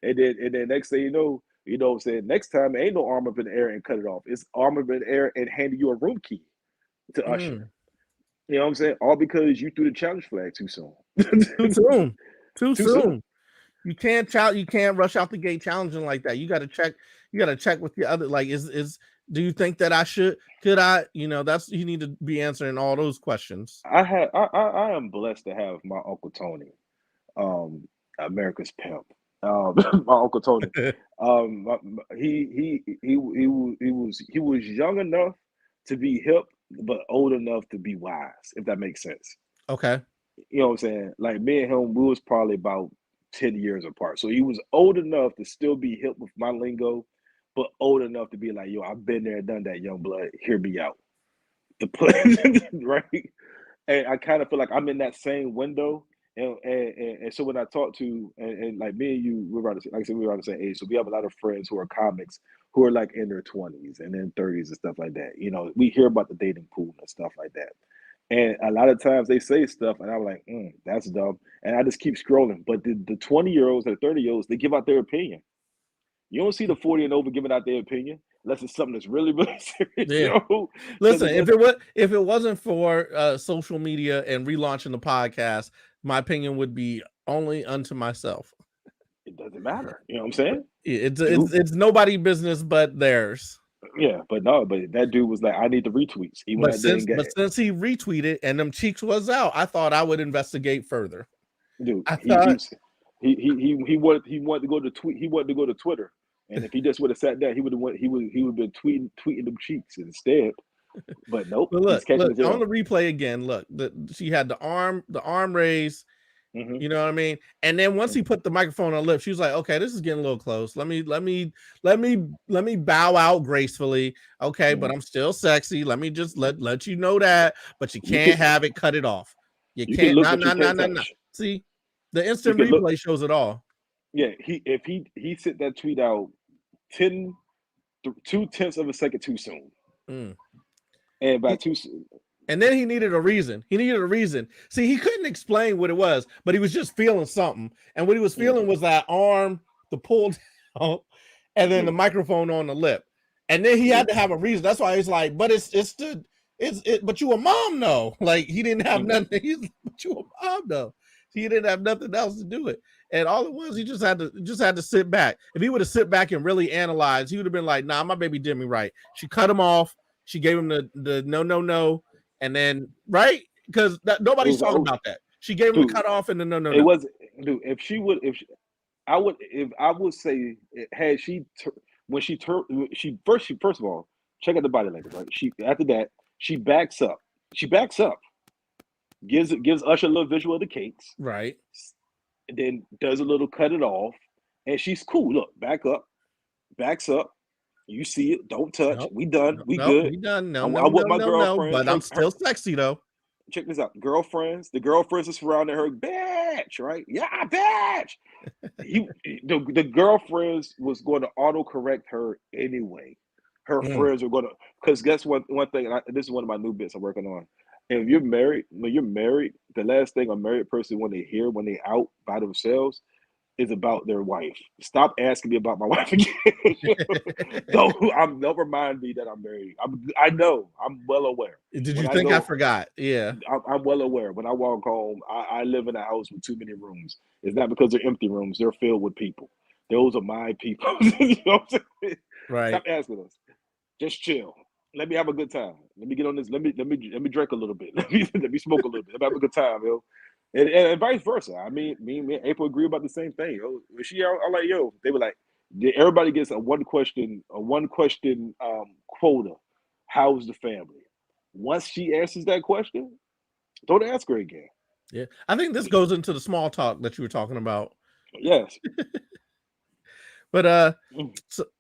[SPEAKER 2] And then next thing you know what I'm saying, next time ain't no arm up in the air and cut it off. It's arm up in the air and handing you a room key to usher. You know what I'm saying? All because you threw the challenge flag too soon.
[SPEAKER 1] Too soon. Too
[SPEAKER 2] Too
[SPEAKER 1] soon.
[SPEAKER 2] soon.
[SPEAKER 1] You can't rush out the gate challenging like that. You got to check with the other, like, do you think that could I, that's, you need to be answering all those questions.
[SPEAKER 2] I am blessed to have my Uncle Tony, America's pimp. My Uncle Tony. He was young enough to be hip, but old enough to be wise, if that makes sense.
[SPEAKER 1] Okay.
[SPEAKER 2] You know what I'm saying? Like, me and him, we was probably about 10 years apart. So he was old enough to still be hip with my lingo, but old enough to be like, yo, I've been there, done that, young blood. Hear me out. The play, right? And I kind of feel like I'm in that same window. And so when I talk to, and like me and you, we're around the, like I said, we're around the same age. So we have a lot of friends who are comics who are like in their 20s and then 30s and stuff like that. We hear about the dating pool and stuff like that. And a lot of times they say stuff, and I'm like, that's dumb. And I just keep scrolling. But the 20-year-olds and the 30-year-olds, they give out their opinion. You don't see the 40 and over giving out their opinion unless it's something that's really, really serious.
[SPEAKER 1] Yeah. Listen, if it wasn't for social media and relaunching the podcast, my opinion would be only unto myself.
[SPEAKER 2] It doesn't matter. You know what I'm saying?
[SPEAKER 1] It's nobody's business but theirs.
[SPEAKER 2] Yeah, but that dude was like, I need the retweets.
[SPEAKER 1] But since he retweeted and them cheeks was out, I thought I would investigate further.
[SPEAKER 2] Dude, he wanted to go to tweet. He wanted to go to Twitter, and if he just would have sat down, he would have been tweeting them cheeks instead. But nope.
[SPEAKER 1] But look on the replay again. Look, she had the arm raise.
[SPEAKER 2] Mm-hmm.
[SPEAKER 1] You know what I mean? And then once he put the microphone on her lips, she was like, okay, this is getting a little close. Let me bow out gracefully. Okay, but I'm still sexy. Let me just let you know that, but you can't have it cut it off. You can't. No. See, the instant replay shows it all.
[SPEAKER 2] Yeah, if he sent that tweet out 2/10 of a second too soon. And by too soon.
[SPEAKER 1] And then he needed a reason. See, he couldn't explain what it was, but he was just feeling something. And what he was feeling was that arm, the pull down, and then the microphone on the lip. And then he had to have a reason. That's why he's like, but but you a mom, though. Like, he didn't have nothing. But you a mom, though. He didn't have nothing else to do it. And all it was, he just had to sit back. If he would have sit back and really analyzed, he would have been like, nah, my baby did me right. She cut him off. She gave him the no. And then, right? Because nobody's talking about that. She gave him the cut off and the no.
[SPEAKER 2] It wasn't, dude. I would say, had she, when she first of all, check out the body language, right? After that, she backs up. Gives Usher a little visual of the cakes.
[SPEAKER 1] Right.
[SPEAKER 2] And then does a little cut it off. And she's cool. Look, backs up. You see it. Don't touch. Nope. We done. We good.
[SPEAKER 1] We done.
[SPEAKER 2] I'm with my girlfriend.
[SPEAKER 1] But I'm still sexy though.
[SPEAKER 2] Check this out. Girlfriends. The girlfriends are surrounding her. Bitch, right? Yeah, bitch. The girlfriends was going to autocorrect her anyway. Her friends were going to, because guess what? One thing, and this is one of my new bits I'm working on. If you're married, the last thing a married person when they hear when they out by themselves is about their wife. Stop asking me about my wife again. Don't remind me that I'm married. I know. I'm well aware.
[SPEAKER 1] Did you think I forgot? Yeah.
[SPEAKER 2] I'm well aware. When I walk home, I live in a house with too many rooms. It's not because they're empty rooms. They're filled with people. Those are my people. You know what I'm saying?
[SPEAKER 1] Right.
[SPEAKER 2] Stop asking us. Just chill. Let me have a good time. Let me get on this. Let me drink a little bit. Let me smoke a little bit. Let me have a good time, yo. and vice versa. I mean, me and April agree about the same thing. Yo, when she out, I'm like, yo, they were like, everybody gets a one question quota. How's the family? Once she answers that question, don't ask her again.
[SPEAKER 1] Yeah, I think this goes into the small talk that you were talking about.
[SPEAKER 2] Yes.
[SPEAKER 1] But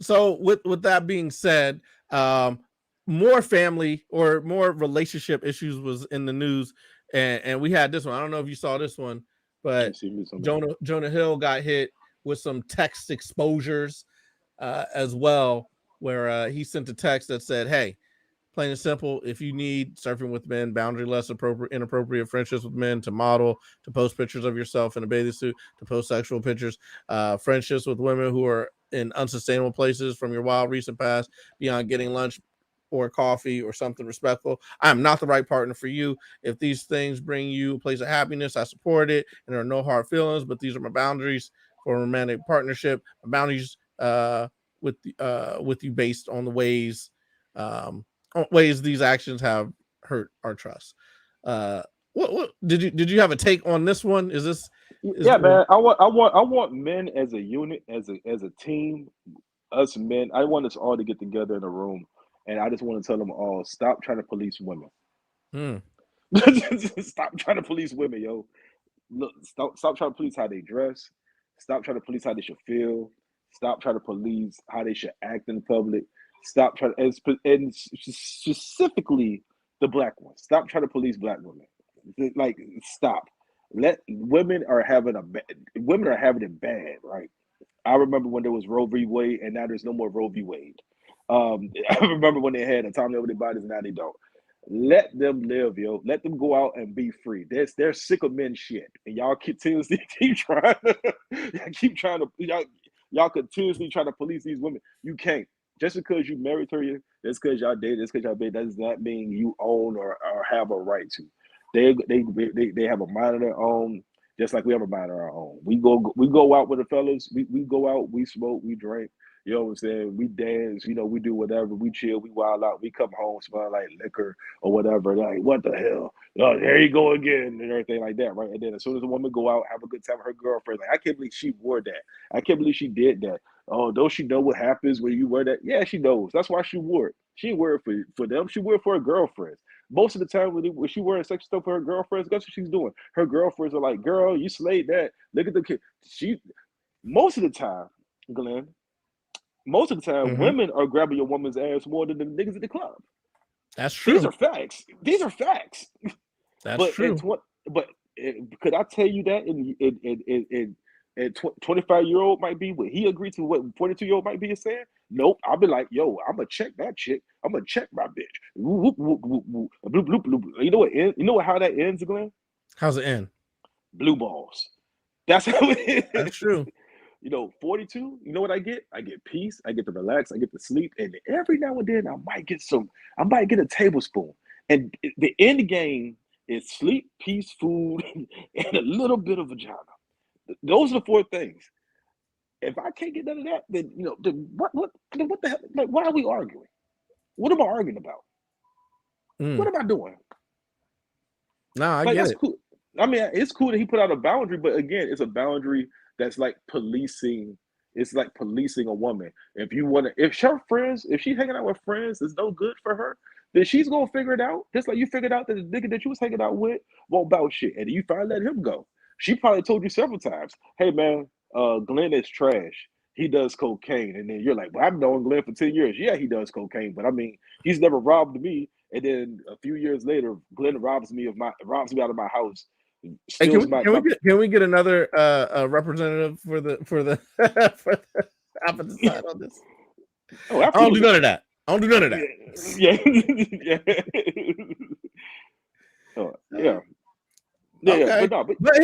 [SPEAKER 1] so with that being said, more family or more relationship issues was in the news, and we had this one. I don't know if you saw this one, but Jonah Hill got hit with some text exposures as well, where he sent a text that said, "Hey, plain and simple, if you need surfing with men, boundaryless, inappropriate friendships with men, to model, to post pictures of yourself in a bathing suit, to post sexual pictures, friendships with women who are in unsustainable places from your wild recent past, beyond getting lunch or coffee or something respectful, I am not the right partner for you. If these things bring you a place of happiness, I support it, and there are no hard feelings, but these are my boundaries for a romantic partnership. My boundaries with you based on the ways these actions have hurt our trust." What did you have a take on this one?
[SPEAKER 2] Man, I want men as a unit, as a team, us men. I want us all to get together in a room, and I just want to tell them all, stop trying to police women. Stop trying to police women, yo. Look, stop trying to police how they dress. Stop trying to police how they should feel. Stop trying to police how they should act in public. Stop trying and specifically the black ones. Stop trying to police black women. Like, stop. Women are having it bad, right? I remember when there was Roe v. Wade, and now there's no more Roe v. Wade. I remember when they had autonomy over their bodies, and now they don't. Let them live, yo. Let them go out and be free. They're sick of men shit, and y'all continuously keep trying y'all continuously trying to police these women. You can't. Just because you married her, just because y'all dated, just because y'all dated, does not mean you own or have a right to. They have a mind of their own, just like we have a mind of our own. We go out with the fellas. We go out. We smoke. We drink. You know what I'm saying? We dance, we do whatever. We chill, we wild out. We come home smelling like liquor or whatever. Like, what the hell? Oh, there you go again, and everything like that, right? And then as soon as a woman go out, have a good time with her girlfriend, like, I can't believe she wore that. I can't believe she did that. Oh, don't she know what happens when you wear that? Yeah, she knows. That's why she wore it. She didn't wear it for them. She wore it for her girlfriends. Most of the time when she wearing sex stuff for her girlfriends, guess what she's doing? Her girlfriends are like, girl, you slayed that. Look at the kid. Most of the time, Glenn, women are grabbing your woman's ass more than the niggas at the club.
[SPEAKER 1] That's true.
[SPEAKER 2] These are facts.
[SPEAKER 1] That's true.
[SPEAKER 2] But could I tell you that in 25-year-old might be what he agreed to, what 42-year-old might be saying? Nope. I'll be like, yo, I'm gonna check that chick. I'm gonna check my bitch. Whoop, whoop, whoop, whoop. Bloop, bloop, bloop. You know what? How that ends, Glenn?
[SPEAKER 1] How's it end?
[SPEAKER 2] Blue balls. That's how it ends.
[SPEAKER 1] That's true.
[SPEAKER 2] 42, you know what I get? I get peace, I get to relax, I get to sleep, and every now and then I might get a tablespoon. And the end game is sleep, peace, food, and a little bit of vagina. Those are the 4 things. If I can't get none of that, then what the hell? Like, why are we arguing? What am I arguing about? What am I doing?
[SPEAKER 1] No, I get it.
[SPEAKER 2] Cool. I mean, it's cool that he put out a boundary, but again, it's a boundary that's like policing. It's like policing a woman. If she's hanging out with friends, it's no good for her, then she's gonna figure it out. Just like you figured out that the nigga that you was hanging out with won't bout shit, and you finally let him go. She probably told you several times, "Hey man, Glenn is trash. He does cocaine," and then you're like, "Well, I've known Glenn for 10 years. Yeah, he does cocaine, but I mean, he's never robbed me." And then a few years later, Glenn robs me out of my house.
[SPEAKER 1] Hey, can we get another representative for the for the opposite side on this?
[SPEAKER 2] Oh,
[SPEAKER 1] I don't do none of that.
[SPEAKER 2] Yeah. Yeah.
[SPEAKER 1] Okay. But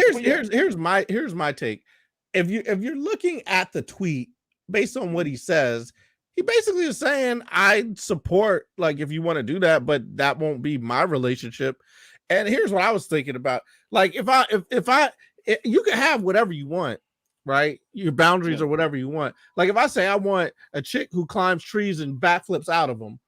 [SPEAKER 1] here's my take. If you're looking at the tweet based on what he says, he basically is saying, I support, like, if you want to do that, but that won't be my relationship. And here's what I was thinking about. Like, if you can have whatever you want, right? Your boundaries or whatever you want. Like, if I say I want a chick who climbs trees and backflips out of them,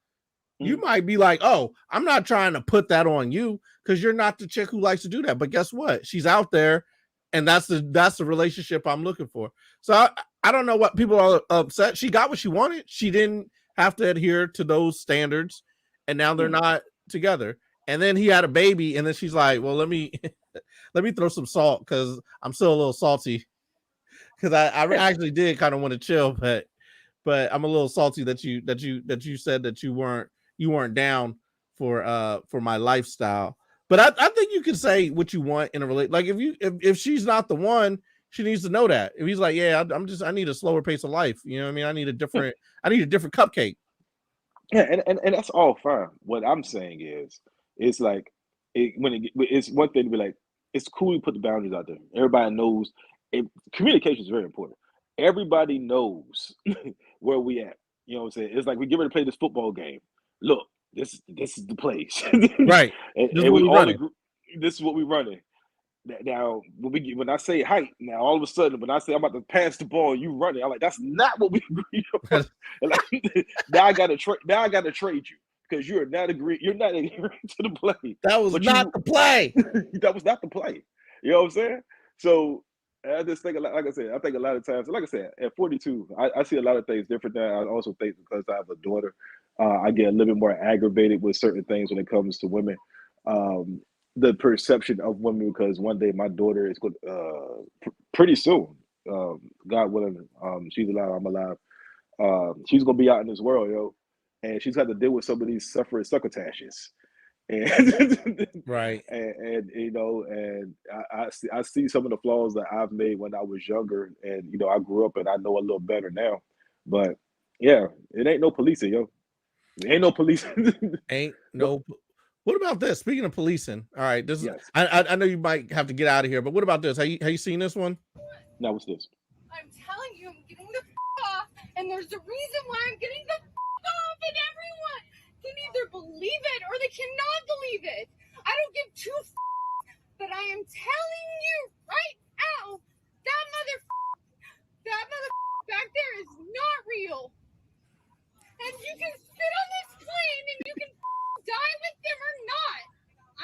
[SPEAKER 1] you might be like, oh, I'm not trying to put that on you because you're not the chick who likes to do that. But guess what? She's out there, and that's the relationship I'm looking for. So I don't know what people are upset. She got what she wanted. She didn't have to adhere to those standards, and now they're not together. And then he had a baby, and then she's like, well, let me throw some salt because I'm still a little salty. Because I actually did kind of want to chill, but I'm a little salty that you said that you weren't down for my lifestyle. But I think you can say what you want in a relationship. Like if she's not the one, she needs to know that. If he's like, yeah, I need a slower pace of life. You know what I mean? I need a different cupcake.
[SPEAKER 2] Yeah, and that's all fine. What I'm saying is, it's like it's one thing to be like, it's cool to put the boundaries out there. Everybody knows. Communication is very important. Everybody knows where we at. You know what I'm saying? It's like we get ready to play this football game. Look, this is the place.
[SPEAKER 1] Right.
[SPEAKER 2] and we all agree, this is what we're running. Now, when I say height, now all of a sudden, when I say I'm about to pass the ball, you running, I'm like, that's not what we agreed on. Like, now I gotta trade you because you're not agreeing to the play.
[SPEAKER 1] That was not the play.
[SPEAKER 2] That was not the play. You know what I'm saying? So I just think, like I said, I think a lot of times, like I said, at 42, I see a lot of things different now. I also think because I have a daughter, I get a little bit more aggravated with certain things when it comes to women. The perception of women, because one day my daughter is going pretty soon, God willing, she's alive, I'm alive. She's gonna be out in this world, yo, and she's had to deal with some of these succotashes. And
[SPEAKER 1] right,
[SPEAKER 2] and you know, and I see some of the flaws that I've made when I was younger, and you know, I grew up and I know a little better now. But yeah, it ain't no policing, yo. It ain't no policing.
[SPEAKER 1] Ain't no. What about this? Speaking of policing, all right, this is.
[SPEAKER 2] Yes.
[SPEAKER 1] I know you might have to get out of here, but what about this? Have you seen this one?
[SPEAKER 2] Now what's this?
[SPEAKER 3] I'm telling you, I'm getting the off, and there's a reason why I'm getting the off, and everyone can either believe it or they cannot believe it. I don't give two but I am telling you right now, that mother back there is not real. And you can sit on this plane and you can die with them or not.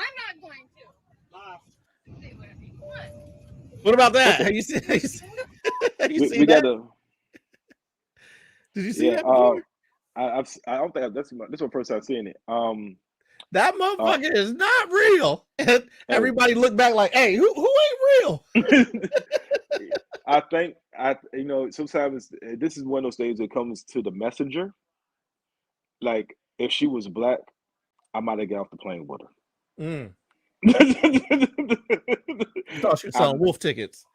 [SPEAKER 3] I'm not going to. Say whatever you want.
[SPEAKER 1] What about that? Have you seen? Have you seen that? Did you see that before?
[SPEAKER 2] I don't think this is my first time seeing it.
[SPEAKER 1] That motherfucker is not real. And everybody look back like, hey, who ain't real?
[SPEAKER 2] I think sometimes this is one of those things that comes to the messenger. Like if she was black, I might have got off the plane with her.
[SPEAKER 1] You thought she was selling wolf tickets.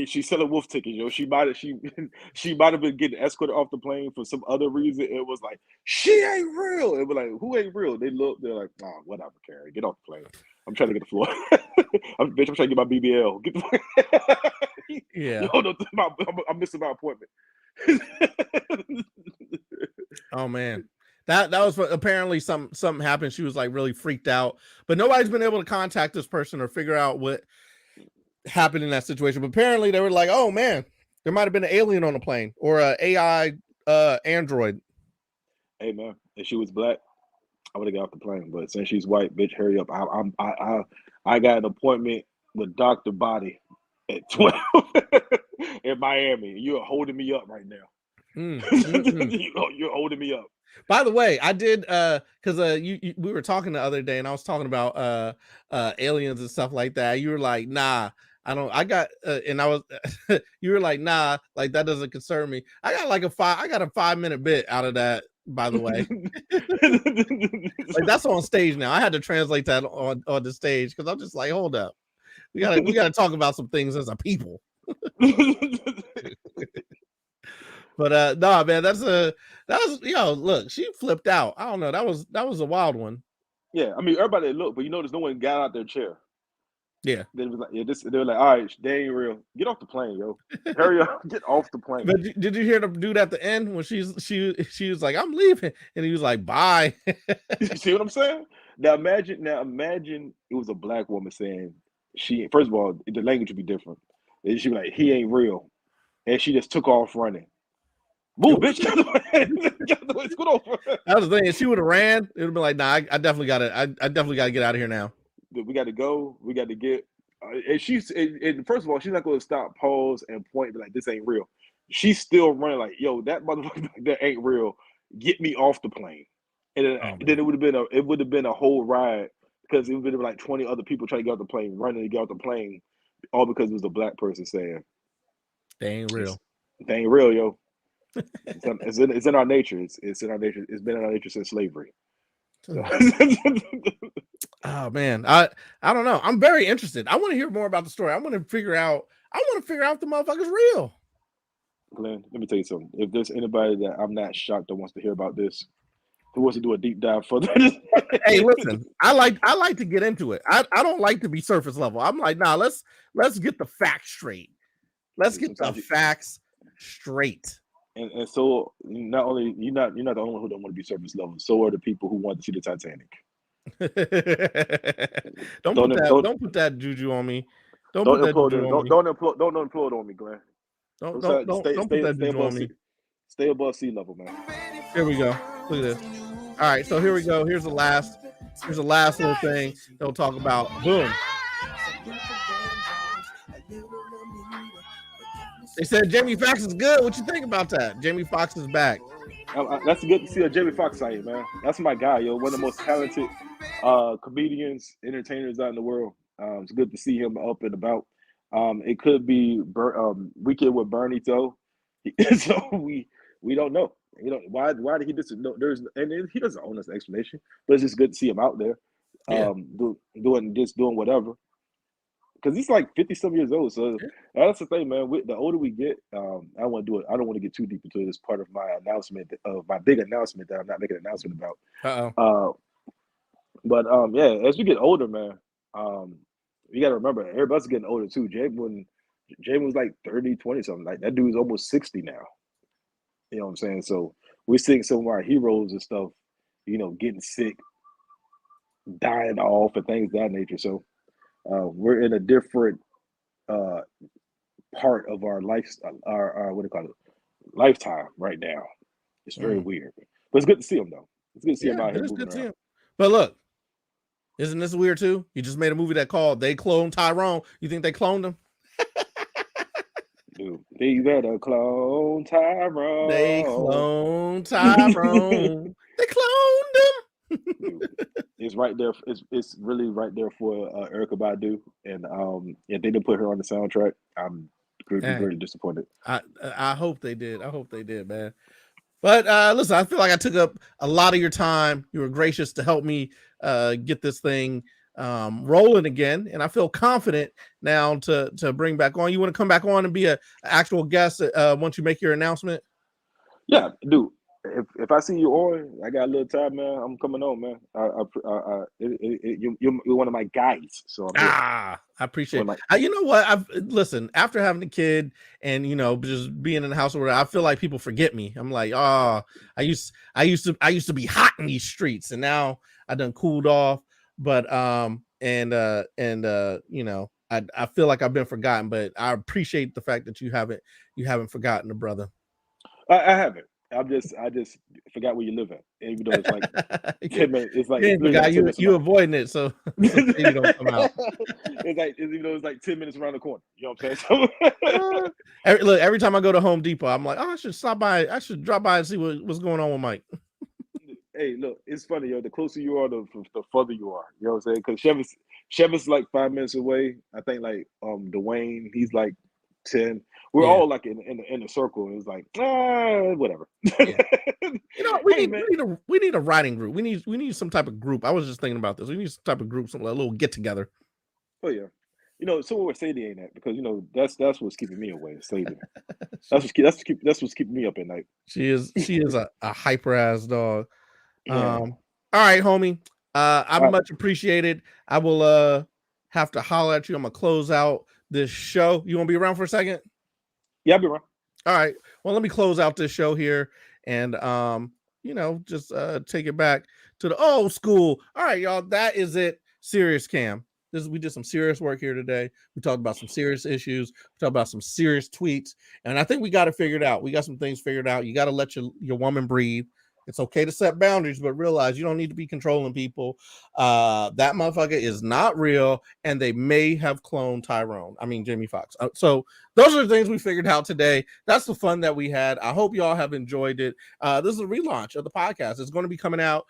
[SPEAKER 2] She's selling wolf tickets, yo. She might have been getting escorted off the plane for some other reason. It was like, she ain't real. It was like, who ain't real? They're like, oh, whatever, Carrie. Get off the plane. I'm trying to get the floor. I'm trying to get my BBL. Get the
[SPEAKER 1] yeah.
[SPEAKER 2] Yo, no, I'm missing my appointment.
[SPEAKER 1] Oh man. That was apparently something happened. She was like really freaked out, but nobody's been able to contact this person or figure out what happened in that situation. But apparently they were like, oh man, there might have been an alien on the plane or a AI android.
[SPEAKER 2] Hey man, if she was black, I would have got off the plane. But since she's white, bitch, hurry up. I got an appointment with Dr. Body at 12 in Miami. You're holding me up right now. You're holding me up.
[SPEAKER 1] By the way, I did because we were talking the other day, and I was talking about aliens and stuff like that. You were like, nah, I don't. I got and I was you were like, nah, like that doesn't concern me. I got a 5-minute bit out of that. By the way, like that's on stage now. I had to translate that on the stage because I'm just like, hold up, we gotta talk about some things as a people. But nah, man, that was look, she flipped out. I don't know, that was a wild one.
[SPEAKER 2] Yeah, I mean everybody looked, but you notice no one got out their chair.
[SPEAKER 1] Yeah,
[SPEAKER 2] they was like, they were like, all right, they ain't real. Get off the plane, yo. Hurry up, get off the plane.
[SPEAKER 1] But did you hear the dude at the end when she was like, I'm leaving, and he was like, bye.
[SPEAKER 2] You see what I'm saying? Now imagine it was a black woman saying first of all, the language would be different. She'd be like, he ain't real, and she just took off running. Move, bitch. Scoot over.
[SPEAKER 1] That was the thing. If she would have ran, it would have been like, nah, I definitely got to. I definitely got to get out of here now.
[SPEAKER 2] We got to go. We got to get. And first of all, she's not going to stop, pause, and point, and be like, this ain't real. She's still running like, yo, that motherfucker that ain't real. Get me off the plane. And then it would have been a whole ride because it would have been like 20 other people trying to get off the plane, running to get off the plane, all because it was a black person saying,
[SPEAKER 1] they ain't real.
[SPEAKER 2] They ain't real, yo. It's in our nature. It's in our nature. It's been in our nature since slavery. So.
[SPEAKER 1] Oh man, I don't know. I'm very interested. I want to hear more about the story. I want to figure out if the motherfucker's real.
[SPEAKER 2] Glenn, let me tell you something. If there's anybody that I'm not shocked that wants to hear about this, who wants to do a deep dive further?
[SPEAKER 1] Hey, listen, I like to get into it. I don't like to be surface level. I'm like, nah, let's get the facts straight. Let's get the facts straight.
[SPEAKER 2] And so not only you're not the only one who don't want to be surface level. So are the people who want to see the Titanic.
[SPEAKER 1] Don't put that juju on me. Don't
[SPEAKER 2] implode on me, Glenn.
[SPEAKER 1] Don't put that juju on me.
[SPEAKER 2] Stay above sea level, man.
[SPEAKER 1] Here we go. Look at this. All right, so here we go. Here's the last little thing they'll talk about. Boom. They said Jamie Foxx is good. What you think about that? Jamie Foxx is back.
[SPEAKER 2] That's good to see a Jamie Foxx out here, man. That's my guy, yo. One of the most talented comedians, entertainers out in the world. It's good to see him up and about. It could be Weekend with Bernie, so we don't know. You know why did he just no? He doesn't own us an explanation, but it's just good to see him out there, doing whatever. Because he's like 50-some years old, so that's the thing, man. The older we get, I don't want to get too deep into this part of my announcement, my big announcement that I'm not making an announcement about. But as we get older, man, you got to remember everybody's getting older too. James was like 30, 20 something. Like that dude's almost 60 now. You know what I'm saying? So we're seeing some of our heroes and stuff, getting sick, dying off, and things of that nature. So we're in a different part of our life, our lifetime right now. It's very weird, but it's good to see him though. It's good to see him out here moving around.
[SPEAKER 1] But look, isn't this weird too? You just made a movie that called "They Cloned Tyrone." You think they cloned him?
[SPEAKER 2] Dude, they better clone Tyrone.
[SPEAKER 1] They cloned Tyrone. They cloned him.
[SPEAKER 2] Dude, it's right there. It's really right there for Erykah Badu, and if they didn't put her on the soundtrack, I'm very disappointed.
[SPEAKER 1] I hope they did. I hope they did, man. But listen, I feel like I took up a lot of your time. You were gracious to help me get this thing rolling again, and I feel confident now to bring back on. You want to come back on and be an actual guest once you make your announcement?
[SPEAKER 2] Yeah, dude. If I see you on, I got a little time, man. I'm coming on, man. You're one of my guys, so
[SPEAKER 1] I appreciate it. You know what? Listen, after having a kid and just being in the house, I feel like people forget me. I'm like, I used to be hot in these streets, and now I done cooled off. But I feel like I've been forgotten. But I appreciate the fact that you haven't forgotten the brother.
[SPEAKER 2] I haven't. I just forgot where you live at. Even though it's like 10 minutes, it's like
[SPEAKER 1] you avoiding it, so you don't come out.
[SPEAKER 2] It's like even though it's like 10 minutes around the corner. You know what I'm saying?
[SPEAKER 1] Look, every time I go to Home Depot, I'm like, I should stop by. I should drop by and see what's going on with Mike.
[SPEAKER 2] Hey, look, it's funny, yo. The closer you are, the further you are. You know what I'm saying? Because Chevis like 5 minutes away. I think like Dwayne, he's like 10. We're all like in a circle. It's like whatever.
[SPEAKER 1] Yeah. We need a writing group. We need some type of group. I was just thinking about this. We need some type of group, some little get together.
[SPEAKER 2] Oh yeah. So where Sadie ain't at, because that's what's keeping me away. Sadie. That's what's keeping me up at night.
[SPEAKER 1] She is a hyper ass dog.
[SPEAKER 2] Yeah.
[SPEAKER 1] All right, homie. I'm much appreciated. I will have to holler at you. I'm gonna close out this show. You want to be around for a second?
[SPEAKER 2] Yeah, I'll be around.
[SPEAKER 1] All right. Well, let me close out this show here and just take it back to the old school. All right, y'all. That is it. Serious Cam. We did some serious work here today. We talked about some serious issues. We talked about some serious tweets, and I think we got it figured out. We got some things figured out. You got to let your woman breathe. It's okay to set boundaries, but realize you don't need to be controlling people. That motherfucker is not real, and they may have cloned Jamie Foxx. So those are the things we figured out today. That's the fun that we had. I hope y'all have enjoyed it. This is a relaunch of the podcast. It's going to be coming out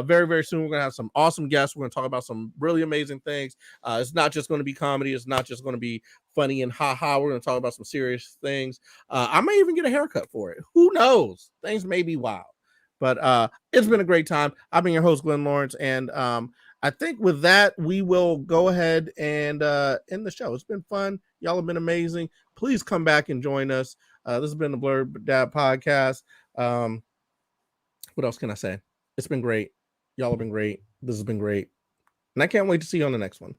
[SPEAKER 1] very, very soon. We're going to have some awesome guests. We're going to talk about some really amazing things. It's not just going to be comedy. It's not just going to be funny and ha-ha. We're going to talk about some serious things. I may even get a haircut for it. Who knows? Things may be wild. But it's been a great time. I've been your host, Glenn Lawrence, and I think with that, we will go ahead and end the show. It's been fun. Y'all have been amazing. Please come back and join us. This has been the BlerdDad Podcast. What else can I say? It's been great. Y'all have been great. This has been great. And I can't wait to see you on the next one.